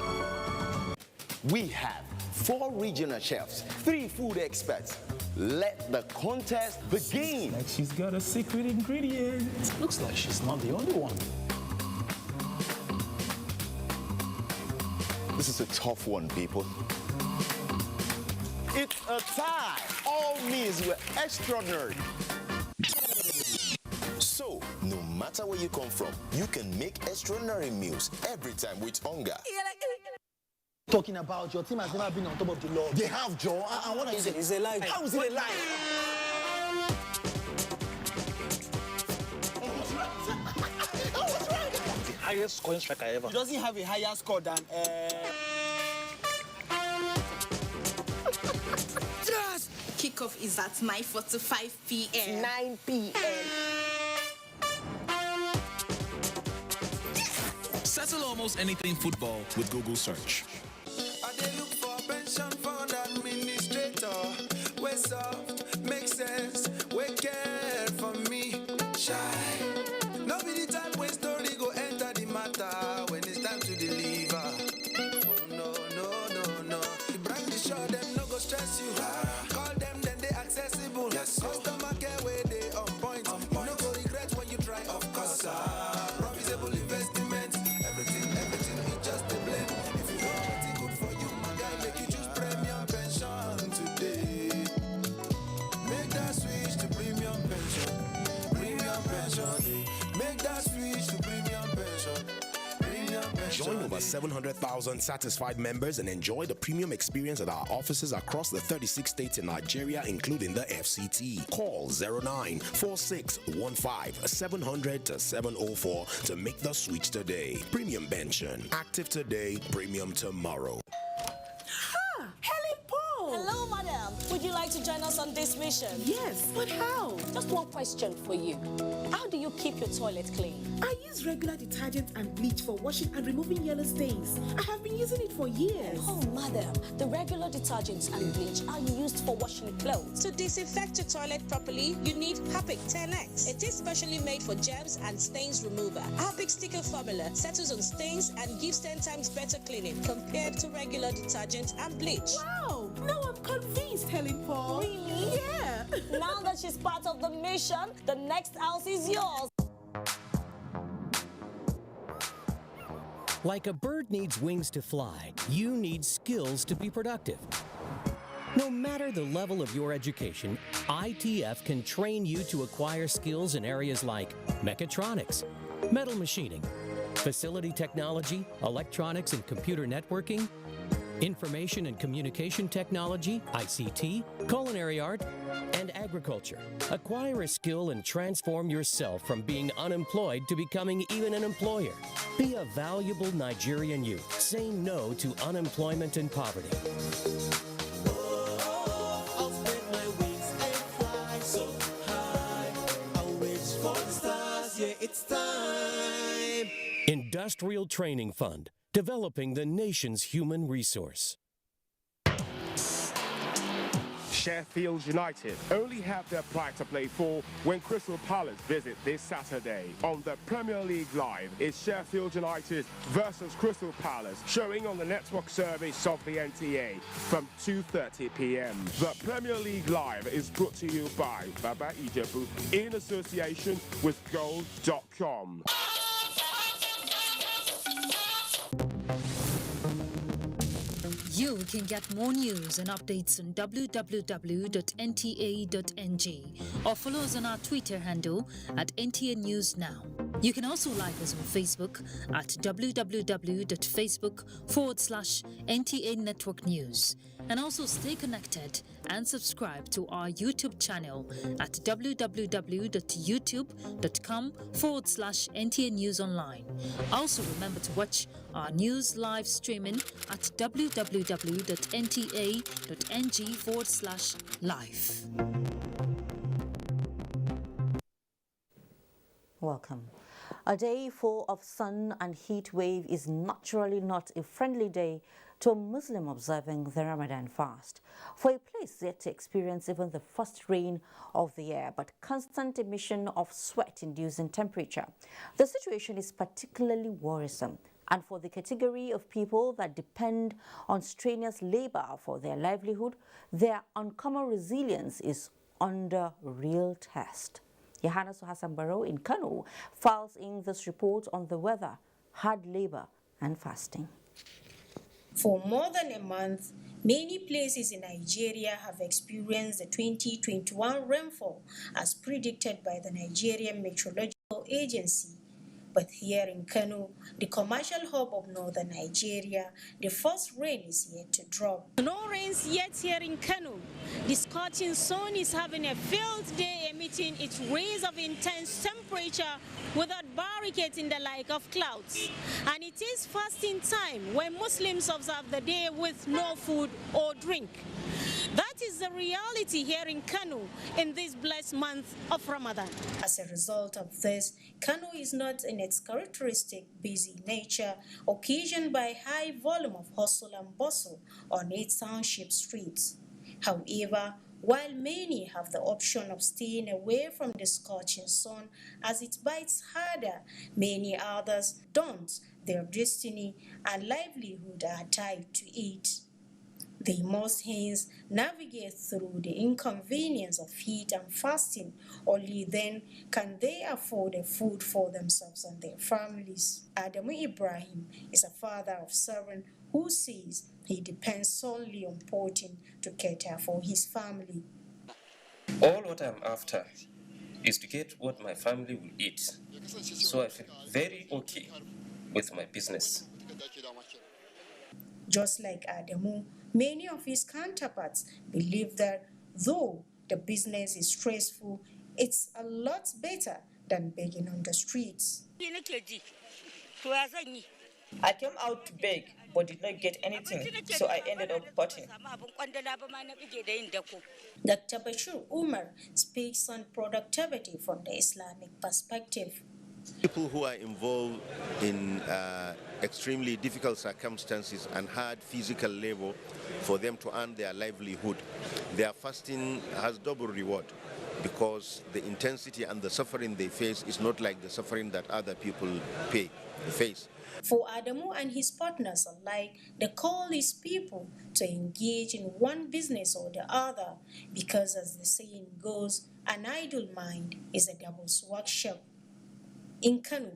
We have 4 regional chefs, 3 food experts, let the contest begin. Like she's got a secret ingredient. Looks like she's not the only one. This is a tough one, people. It's a tie. All meals were extraordinary. So, no matter where you come from, you can make extraordinary meals every time with hunger. Talking about your team has never been on top of the law. They have, Joe. I want to say it's a lie. How is it a lie? The highest scoring striker ever. He doesn't have a higher score than. Kickoff is at 9:45 p.m. 9 p.m. Settle almost anything football with Google search. I did look for a pension fund administrator. We're soft, make sense, we care for me. Shy. No be the type when story go enter the matter when it's time to deliver. Oh no, no, no, no. The brand is sure them no go stress you. Call them then they accessible. Yes, customer care where they on point. You no go regret when you try, of course. Profitable investment. Everything is just a blend. If you want what's good for you, my guy, make you choose premium pension today. Make that switch to premium pension. Premium pension. Make that switch to premium pension. Premium pension. Join over 700,000 satisfied members and enjoy the premium experience at our offices across the 36 states in Nigeria, including the FCT. Call 094615 700 to 704 to make the switch today. Premium pension. Active today, premium tomorrow. Helen Paul! Hello, madam. Would you like to join us on this mission? Yes, but how? Just one question for you. How do you keep your toilet clean? I use regular detergent and bleach for washing and removing yellow stains. I have been using it for years. Oh, madam, the regular detergents and bleach are used for washing clothes. To disinfect your toilet properly, you need Harpic 10X. It is specially made for germs and stains remover. Harpic sticker formula settles on stains and gives 10 times better cleaning compared to regular detergent and bleach. Wow! Now I'm convinced, Helen Paul. Really? Yeah. Now that she's part of the mission, the next house is yours. Like a bird needs wings to fly, you need skills to be productive. No matter the level of your education, ITF can train you to acquire skills in areas like mechatronics, metal machining, facility technology, electronics and computer networking, information and communication technology, ICT, culinary art, and agriculture. Acquire a skill and transform yourself from being unemployed to becoming even an employer. Be a valuable Nigerian youth. Say no to unemployment and poverty. I'll spread my wings and fly so high. I'll reach for the stars, yeah, it's time. Industrial Training Fund, developing the nation's human resource. Sheffield United only have their pride to play for when Crystal Palace visit this Saturday. On the Premier League Live is Sheffield United versus Crystal Palace, showing on the network service of the NTA from 2:30 p.m. The Premier League Live is brought to you by Baba Ijebu in association with Gold.com. You can get more news and updates on www.nta.ng or follow us on our Twitter handle at NTA News Now. You can also like us on Facebook at www.facebook.com/NTA Network News, and also stay connected and subscribe to our YouTube channel at www.youtube.com/NTA News Online. Also remember to watch our news live streaming at www.nta.ng/live. Welcome. A day full of sun and heat wave is naturally not a friendly day to a Muslim observing the Ramadan fast. For a place yet to experience even the first rain of the year, but constant emission of sweat-inducing temperature, the situation is particularly worrisome And for the category of people that depend on strenuous labor for their livelihood, their uncommon resilience is under real test. Yohannes Hassan Barrow in Kano files in this report on the weather, hard labor and fasting. For more than a month, many places in Nigeria have experienced the 2021 rainfall as predicted by the Nigerian Meteorological Agency. But here in Kano, the commercial hub of northern Nigeria, the first rain is yet to drop. No rains yet here in Kano. The scorching sun is having a field day, emitting its rays of intense temperature without barricading the like of clouds. And it is fasting time when Muslims observe the day with no food or drink. That is the reality here in Kano in this blessed month of Ramadan. As a result of this, Kano is not in its characteristic busy nature, occasioned by high volume of hustle and bustle on its township streets. However, while many have the option of staying away from the scorching sun as it bites harder, many others don't. Their destiny and livelihood are tied to it. They must hence navigate through the inconvenience of heat and fasting. Only then can they afford a food for themselves and their families. Adamu Ibrahim is a father of 7 who says he depends solely on poaching to cater for his family. All what I'm after is to get what my family will eat. So I feel very okay with my business. Just like Adamu, many of his counterparts believe that though the business is stressful, it's a lot better than begging on the streets. I came out to beg but did not get anything, so I ended up potting. Dr. Bashir Umar speaks on productivity from the Islamic perspective. People who are involved in extremely difficult circumstances and hard physical labor for them to earn their livelihood, their fasting has double reward because the intensity and the suffering they face is not like the suffering that other people face. For Adamu and his partners alike, the call is people to engage in one business or the other because, as the saying goes, an idle mind is a devil's workshop. In Kano,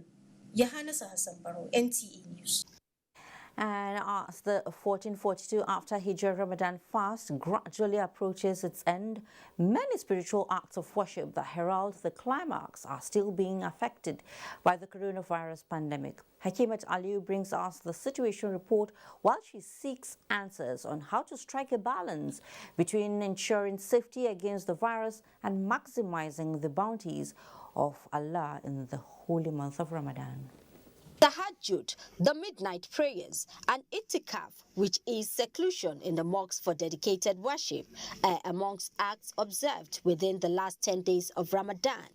Yohannes Hassan Barrow, NTA News. And as the 1442 after Hijrah Ramadan fast gradually approaches its end, many spiritual acts of worship that herald the climax are still being affected by the coronavirus pandemic. Hakimat Aliu brings us the situation report while she seeks answers on how to strike a balance between ensuring safety against the virus and maximizing the bounties of Allah in the holy month of Ramadan. Tahajjud, the midnight prayers, and itikaf, which is seclusion in the mosques for dedicated worship, are amongst acts observed within the last 10 days of Ramadan.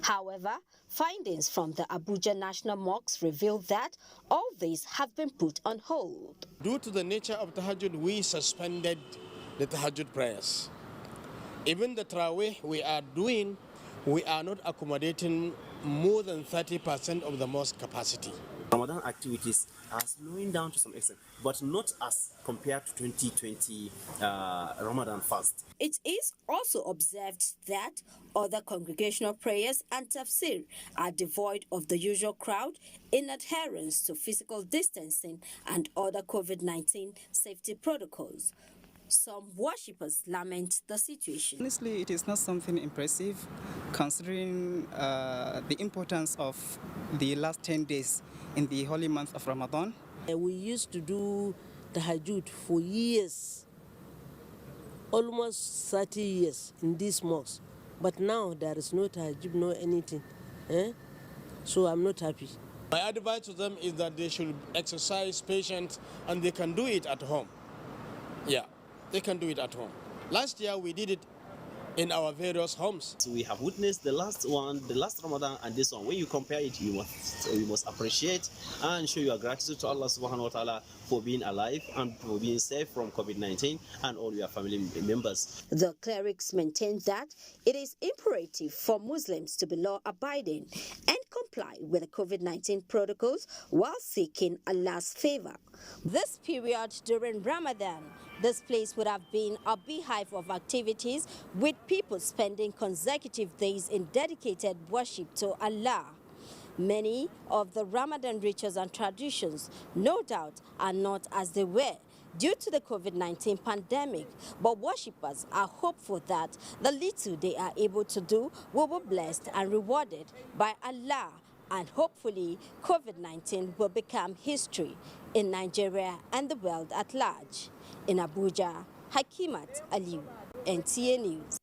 However, findings from the Abuja National Mosque reveal that all these have been put on hold. Due to the nature of Tahajjud, we suspended the Tahajjud prayers. Even the Tarawih we are doing, we are not accommodating more than 30% of the mosque capacity. Ramadan activities are slowing down to some extent, but not as compared to 2020 Ramadan fast. It is also observed that other congregational prayers and tafsir are devoid of the usual crowd in adherence to physical distancing and other COVID-19 safety protocols. Some worshippers lament the situation. Honestly, it is not something impressive considering the importance of the last 10 days in the holy month of Ramadan. We used to do Tahajjud for years, almost 30 years in this mosque. But now there is no Tahajjud, no anything. So I'm not happy. My advice to them is that they should exercise patience and they can do it at home. Yeah. They can do it at home. Last year we did it in our various homes. So we have witnessed the last Ramadan and this one. When you compare it, you must appreciate and show your gratitude to Allah subhanahu wa ta'ala for being alive and for being safe from COVID-19 and all your family members. The clerics maintain that it is imperative for Muslims to be law-abiding and comply with the COVID-19 protocols while seeking Allah's favor. This period during Ramadan, this place would have been a beehive of activities, with people spending consecutive days in dedicated worship to Allah. Many of the Ramadan rituals and traditions, no doubt, are not as they were due to the COVID-19 pandemic, but worshippers are hopeful that the little they are able to do will be blessed and rewarded by Allah, and hopefully COVID-19 will become history in Nigeria and the world at large. In Abuja, Hakimat Aliu, NTA News.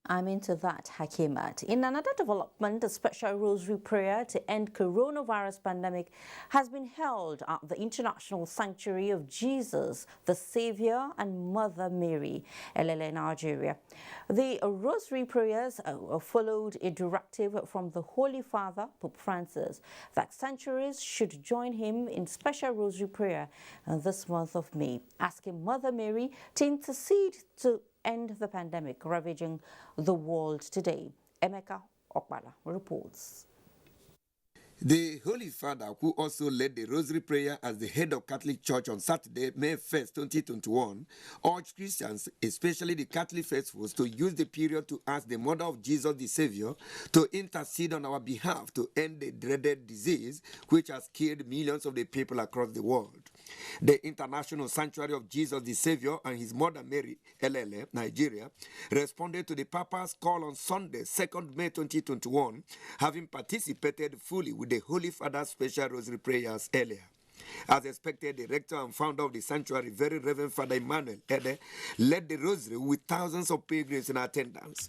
I'm into that, Hakimat. In another development, a special rosary prayer to end coronavirus pandemic has been held at the International Sanctuary of Jesus, the Savior and Mother Mary, Elele, Nigeria. The rosary prayers followed a directive from the Holy Father, Pope Francis, that sanctuaries should join him in special rosary prayer this month of May, asking Mother Mary to intercede to end the pandemic ravaging the world today. Emeka Okpala reports. The Holy Father, who also led the Rosary Prayer as the head of Catholic Church on Saturday, May 1st, 2021, urged Christians, especially the Catholic faithful, to use the period to ask the Mother of Jesus, the Savior, to intercede on our behalf to end the dreaded disease which has killed millions of the people across the world. The International Sanctuary of Jesus, the Savior, and his Mother Mary, Elele, Nigeria, responded to the Papa's call on Sunday, 2nd May 2021, having participated fully with the Holy Father's special rosary prayers earlier. As expected, the rector and founder of the sanctuary, Very Reverend Father Emmanuel Ede, led the rosary with thousands of pilgrims in attendance.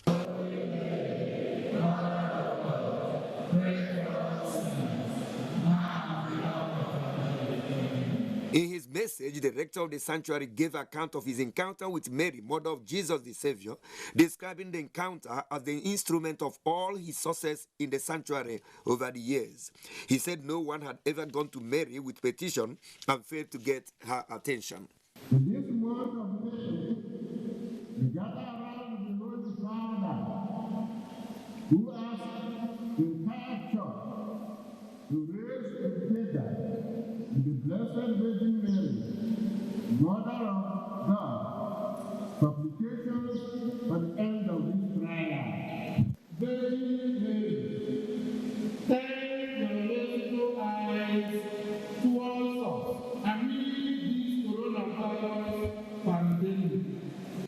In his message, the rector of the sanctuary gave account of his encounter with Mary, Mother of Jesus the Savior, describing the encounter as the instrument of all his success in the sanctuary over the years. He said no one had ever gone to Mary with petition and failed to get her attention. In this month of May, we gather around the Holy Father, who asked the entire church to raise together the Blessed Virgin Mary, Mother of God, supplications for the end of this prayer. Virgin Mary, turn your merciful eyes towards us and lead this coronavirus pandemic.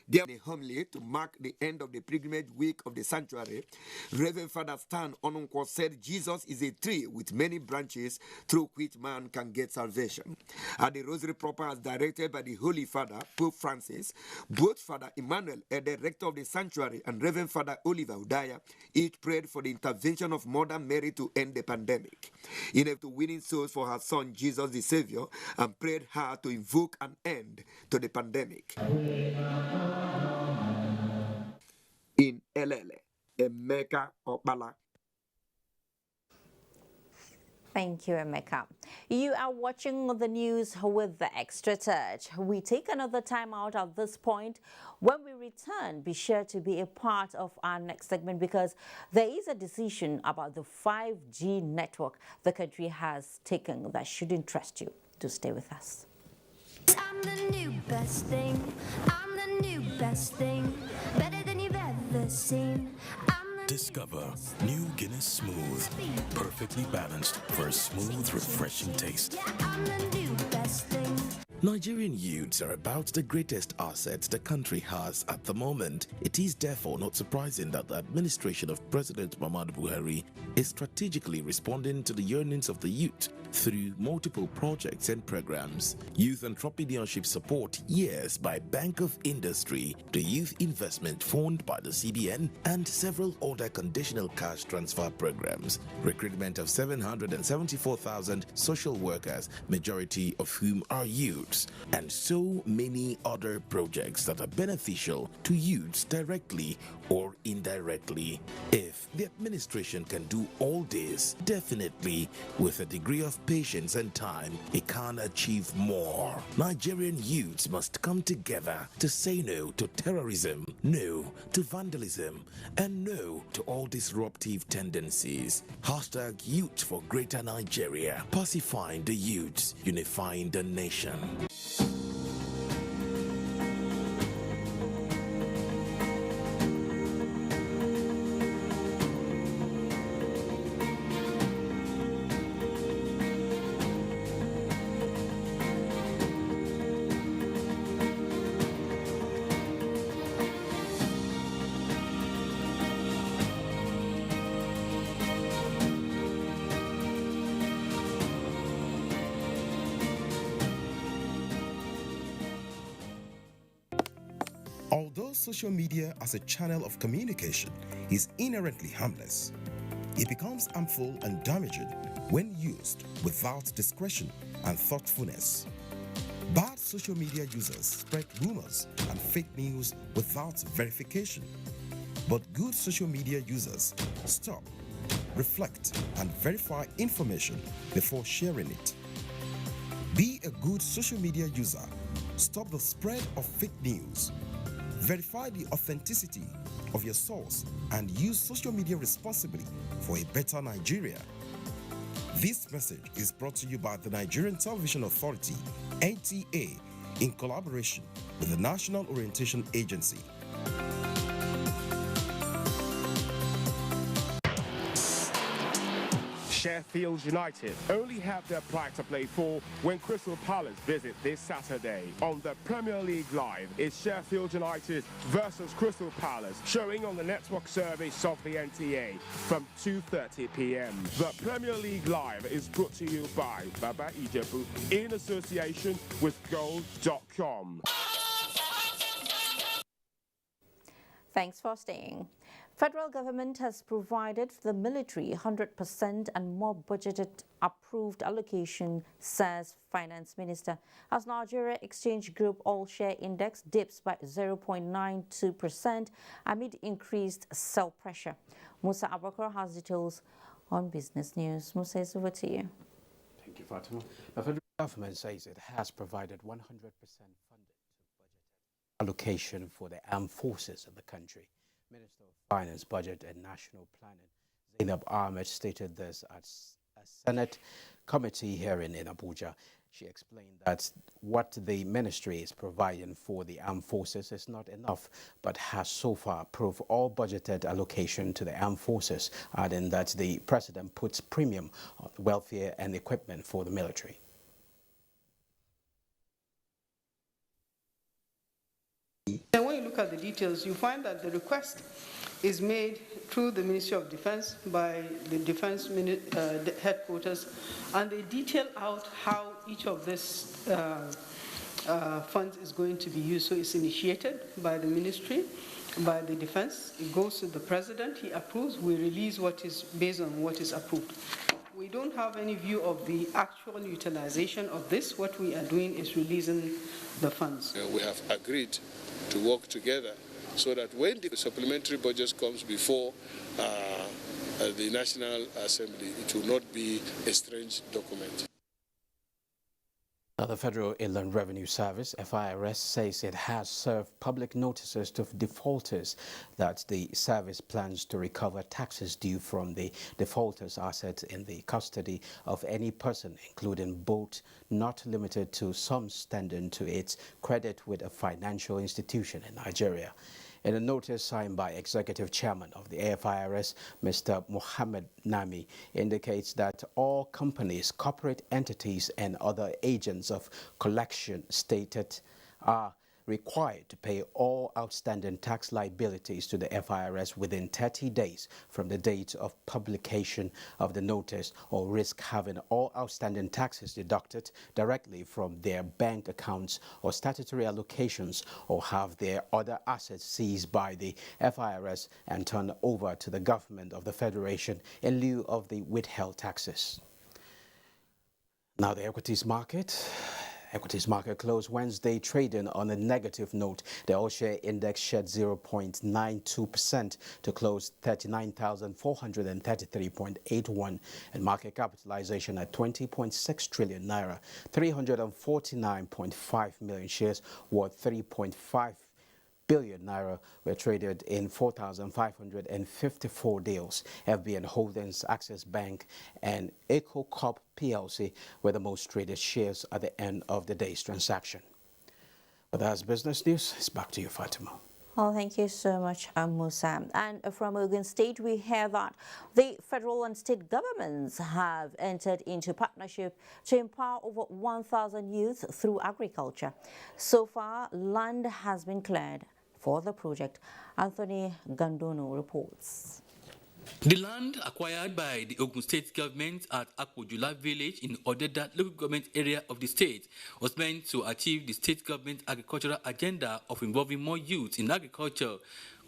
The homily to mark the end of the pilgrimage week of the sanctuary, Reverend Father Stan Onunkwo said Jesus is a tree with many branches through which man can get salvation. At the Rosary Proper as directed by the Holy Father, Pope Francis, both Father Emmanuel, the director of the sanctuary, and Reverend Father Oliver Udaya each prayed for the intervention of Mother Mary to end the pandemic, in order to winning souls for her son Jesus the Savior, and prayed her to invoke an end to the pandemic. In Elele, Emeka Okpala. Thank you, Emeka. You are watching the news with the Extra Touch. We take another time out at this point. When we return, be sure to be a part of our next segment, because there is a decision about the 5G network the country has taken that should interest you. Do stay with us. I'm the new best thing. I'm the new best thing. Better than you've ever seen. Discover new Guinness Smooth. Perfectly balanced for a smooth, refreshing taste. Yeah, I'm the new best thing. Nigerian youths are about the greatest assets the country has at the moment. It is therefore not surprising that the administration of President Muhammadu Buhari is strategically responding to the yearnings of the youth through multiple projects and programs. Youth Entrepreneurship Support Years by Bank of Industry, the Youth Investment Fund by the CBN, and several other conditional cash transfer programs. Recruitment of 774,000 social workers, majority of whom are youths, and so many other projects that are beneficial to youths directly or indirectly. If the administration can do all this, definitely with a degree of patience and time, it can achieve more. Nigerian youths must come together to say no to terrorism, no to vandalism, and no to all disruptive tendencies. Hashtag Youth for Greater Nigeria. Pacifying the youths, unifying the nation. Although social media as a channel of communication is inherently harmless, it becomes harmful and damaging when used without discretion and thoughtfulness. Bad social media users spread rumors and fake news without verification. But good social media users stop, reflect, and verify information before sharing it. Be a good social media user. Stop the spread of fake news. Verify the authenticity of your source and use social media responsibly for a better Nigeria. This message is brought to you by the Nigerian Television Authority, NTA, in collaboration with the National Orientation Agency. Sheffield United only have their pride to play for when Crystal Palace visit this Saturday. On the Premier League Live is Sheffield United versus Crystal Palace, showing on the network service of the NTA from 2:30 p.m. The Premier League Live is brought to you by Baba Ijebu in association with Gold.com. Thanks for staying. Federal government has provided the military 100% and more budgeted approved allocation, says Finance Minister, as Nigeria Exchange Group All-Share Index dips by 0.92% amid increased sell pressure. Musa Abakar has details on Business News. Musa, it's over to you. Thank you, Fatima. The federal government says it has provided 100% funded to budgeted allocation for the armed forces of the country. Minister of Finance, Budget and National Planning, Zainab Ahmed, stated this at a Senate committee hearing in Abuja. She explained that what the ministry is providing for the armed forces is not enough, but has so far approved all budgeted allocation to the armed forces, adding that the president puts premium on welfare and equipment for the military. And when you look at the details, you find that the request is made through the Ministry of Defense by the Defense headquarters, and they detail out how each of these funds is going to be used. So it's initiated by the ministry, by the Defense. It goes to the President. He approves. We release what is based on what is approved. We don't have any view of the actual utilization of this. What we are doing is releasing the funds. We have agreed to work together so that when the supplementary budget comes before the National Assembly, it will not be a strange document. Now, the Federal Inland Revenue Service, FIRS, says it has served public notices to defaulters that the service plans to recover taxes due from the defaulters' assets in the custody of any person, including both, not limited to some standing to its credit with a financial institution in Nigeria. In a notice signed by Executive Chairman of the AFIRS, Mr. Mohammed Nami, indicates that all companies, corporate entities, and other agents of collection stated are required to pay all outstanding tax liabilities to the FIRS within 30 days from the date of publication of the notice, or risk having all outstanding taxes deducted directly from their bank accounts or statutory allocations, or have their other assets seized by the FIRS and turned over to the government of the Federation in lieu of the withheld taxes. Now the equities market. Equities market closed Wednesday trading on a negative note. The all-share index shed 0.92% to close 39,433.81, and market capitalization at 20.6 trillion naira. 349.5 million shares worth 3.5 billion naira were traded in 4,554 deals. FBN Holdings, Access Bank, and EcoCorp PLC were the most traded shares at the end of the day's transaction. But that's business news. It's back to you, Fatima. Well, thank you so much, Musa. And from Ogun State, we hear that the federal and state governments have entered into partnership to empower over 1,000 youth through agriculture. So far, land has been cleared for the project. Anthony Gandono reports. The land acquired by the Ogun State government at Abuja village in Odeda local government area of the state was meant to achieve the state government agricultural agenda of involving more youth in agriculture.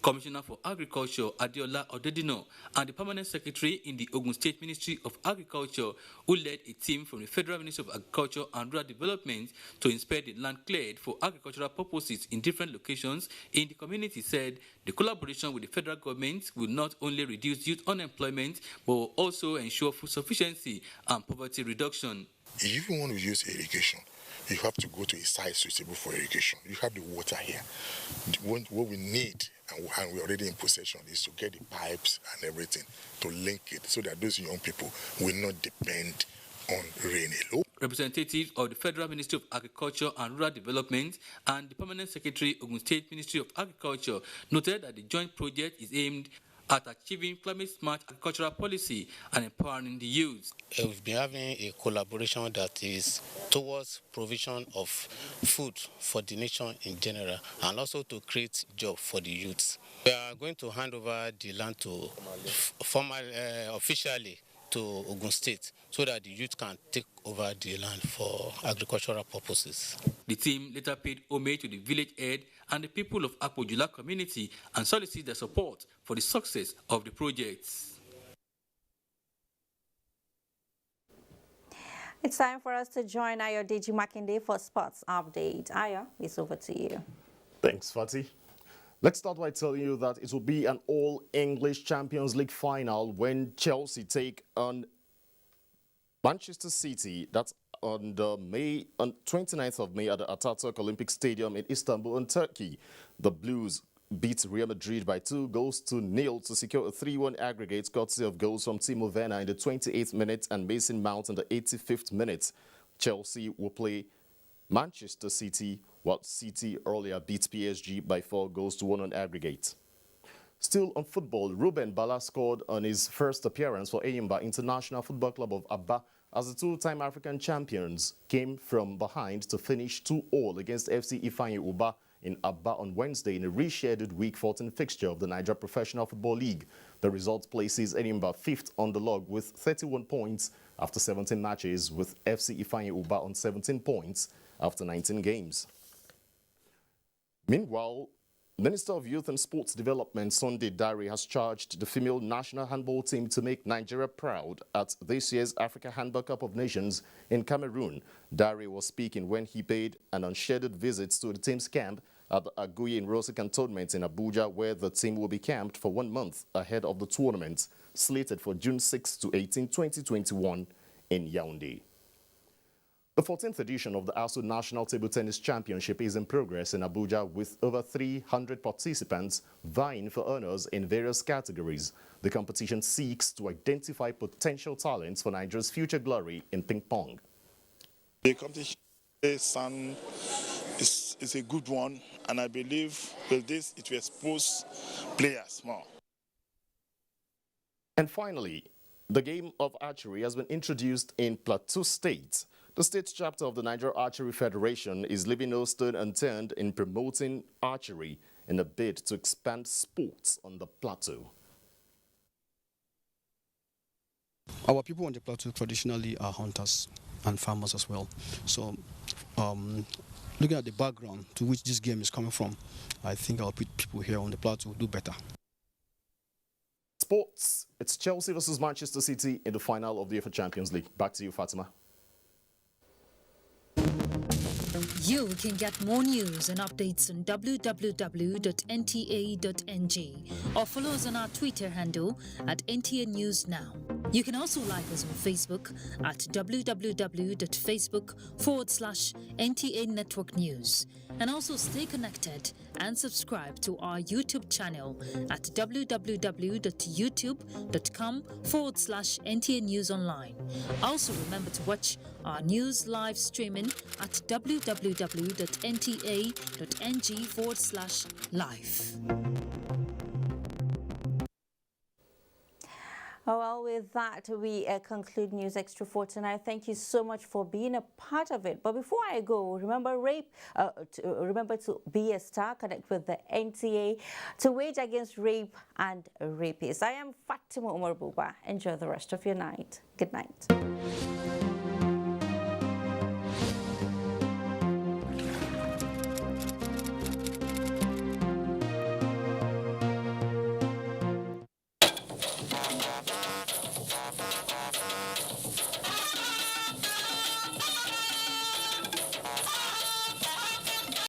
Commissioner for Agriculture Adeola Odedino and the Permanent Secretary in the Ogun State Ministry of Agriculture, who led a team from the Federal Ministry of Agriculture and Rural Development to inspect the land cleared for agricultural purposes in different locations in the community, said the collaboration with the federal government will not only reduce youth unemployment but will also ensure food sufficiency and poverty reduction. If you want to use irrigation, you have to go to a site suitable for irrigation. You have the water here. What we need, and we're already in possession, is to get the pipes and everything to link it so that those young people will not depend on rain alone. Representatives of the Federal Ministry of Agriculture and Rural Development and the Permanent Secretary of the State Ministry of Agriculture noted that the joint project is aimed at achieving climate-smart agricultural policy and empowering the youth. We've been having a collaboration that is towards provision of food for the nation in general and also to create jobs for the youths. We are going to hand over the land to officially to Ogun State so that the youth can take over the land for agricultural purposes. The team later paid homage to the village head and the people of Akpojula community and solicited their support for the success of the project. It's time for us to join Ayo Deji Makinde for Sports Update. Ayo, it's over to you. Thanks, Fatih. Let's start by telling you that it will be an all-English Champions League final when Chelsea take on Manchester City. That's on 29th of May at the Ataturk Olympic Stadium in Istanbul in Turkey. The Blues beat Real Madrid by 2-0 to secure a 3-1 aggregate courtesy of goals from Timo Werner in the 28th minute and Mason Mount in the 85th minute. Chelsea will play Manchester City, while City earlier beat PSG by 4-1 on aggregate. Still on football, Ruben Bala scored on his first appearance for Eyimba International Football Club of Aba as the two-time African champions came from behind to finish 2-2 against FC Ifeanyi Uba in Aba on Wednesday in a rescheduled Week 14 fixture of the Nigeria Professional Football League. The result places Eyimba 5th on the log with 31 points after 17 matches, with FC Ifeanyi Uba on 17 points after 19 games. Meanwhile, Minister of Youth and Sports Development Sunday Dare has charged the female national handball team to make Nigeria proud at this year's Africa Handball Cup of Nations in Cameroon. Dare was speaking when he paid an unscheduled visit to the team's camp at the Aguye in Rosary Cantonment in Abuja, where the team will be camped for 1 month ahead of the tournament, slated for June 6 to 18, 2021 in Yaoundé. The 14th edition of the ASU National Table Tennis Championship is in progress in Abuja, with over 300 participants vying for honors in various categories. The competition seeks to identify potential talents for Nigeria's future glory in ping pong. The competition is a good one, and I believe with this it will expose players more. And finally, the game of archery has been introduced in Plateau State. The state chapter of the Nigeria Archery Federation is leaving no stone unturned in promoting archery in a bid to expand sports on the plateau. Our people on the plateau traditionally are hunters and farmers as well. So looking at the background to which this game is coming from, I think our people here on the plateau do better. Sports, it's Chelsea versus Manchester City in the final of the UEFA Champions League. Back to you, Fatima. You can get more news and updates on www.nta.ng or follow us on our Twitter handle at NTA News Now. You can also like us on Facebook at www.facebook.com/NTA Network News. And also stay connected and subscribe to our YouTube channel at www.youtube.com/NTA News Online. Also remember to watch our news live streaming at www.nta.ng/live. Well, with that, we conclude News Extra for tonight. Thank you so much for being a part of it. But before I go, remember to be a star, connect with the NTA to wage against rape and rapists. I am Fatima Umar Buba. Enjoy the rest of your night. Good night.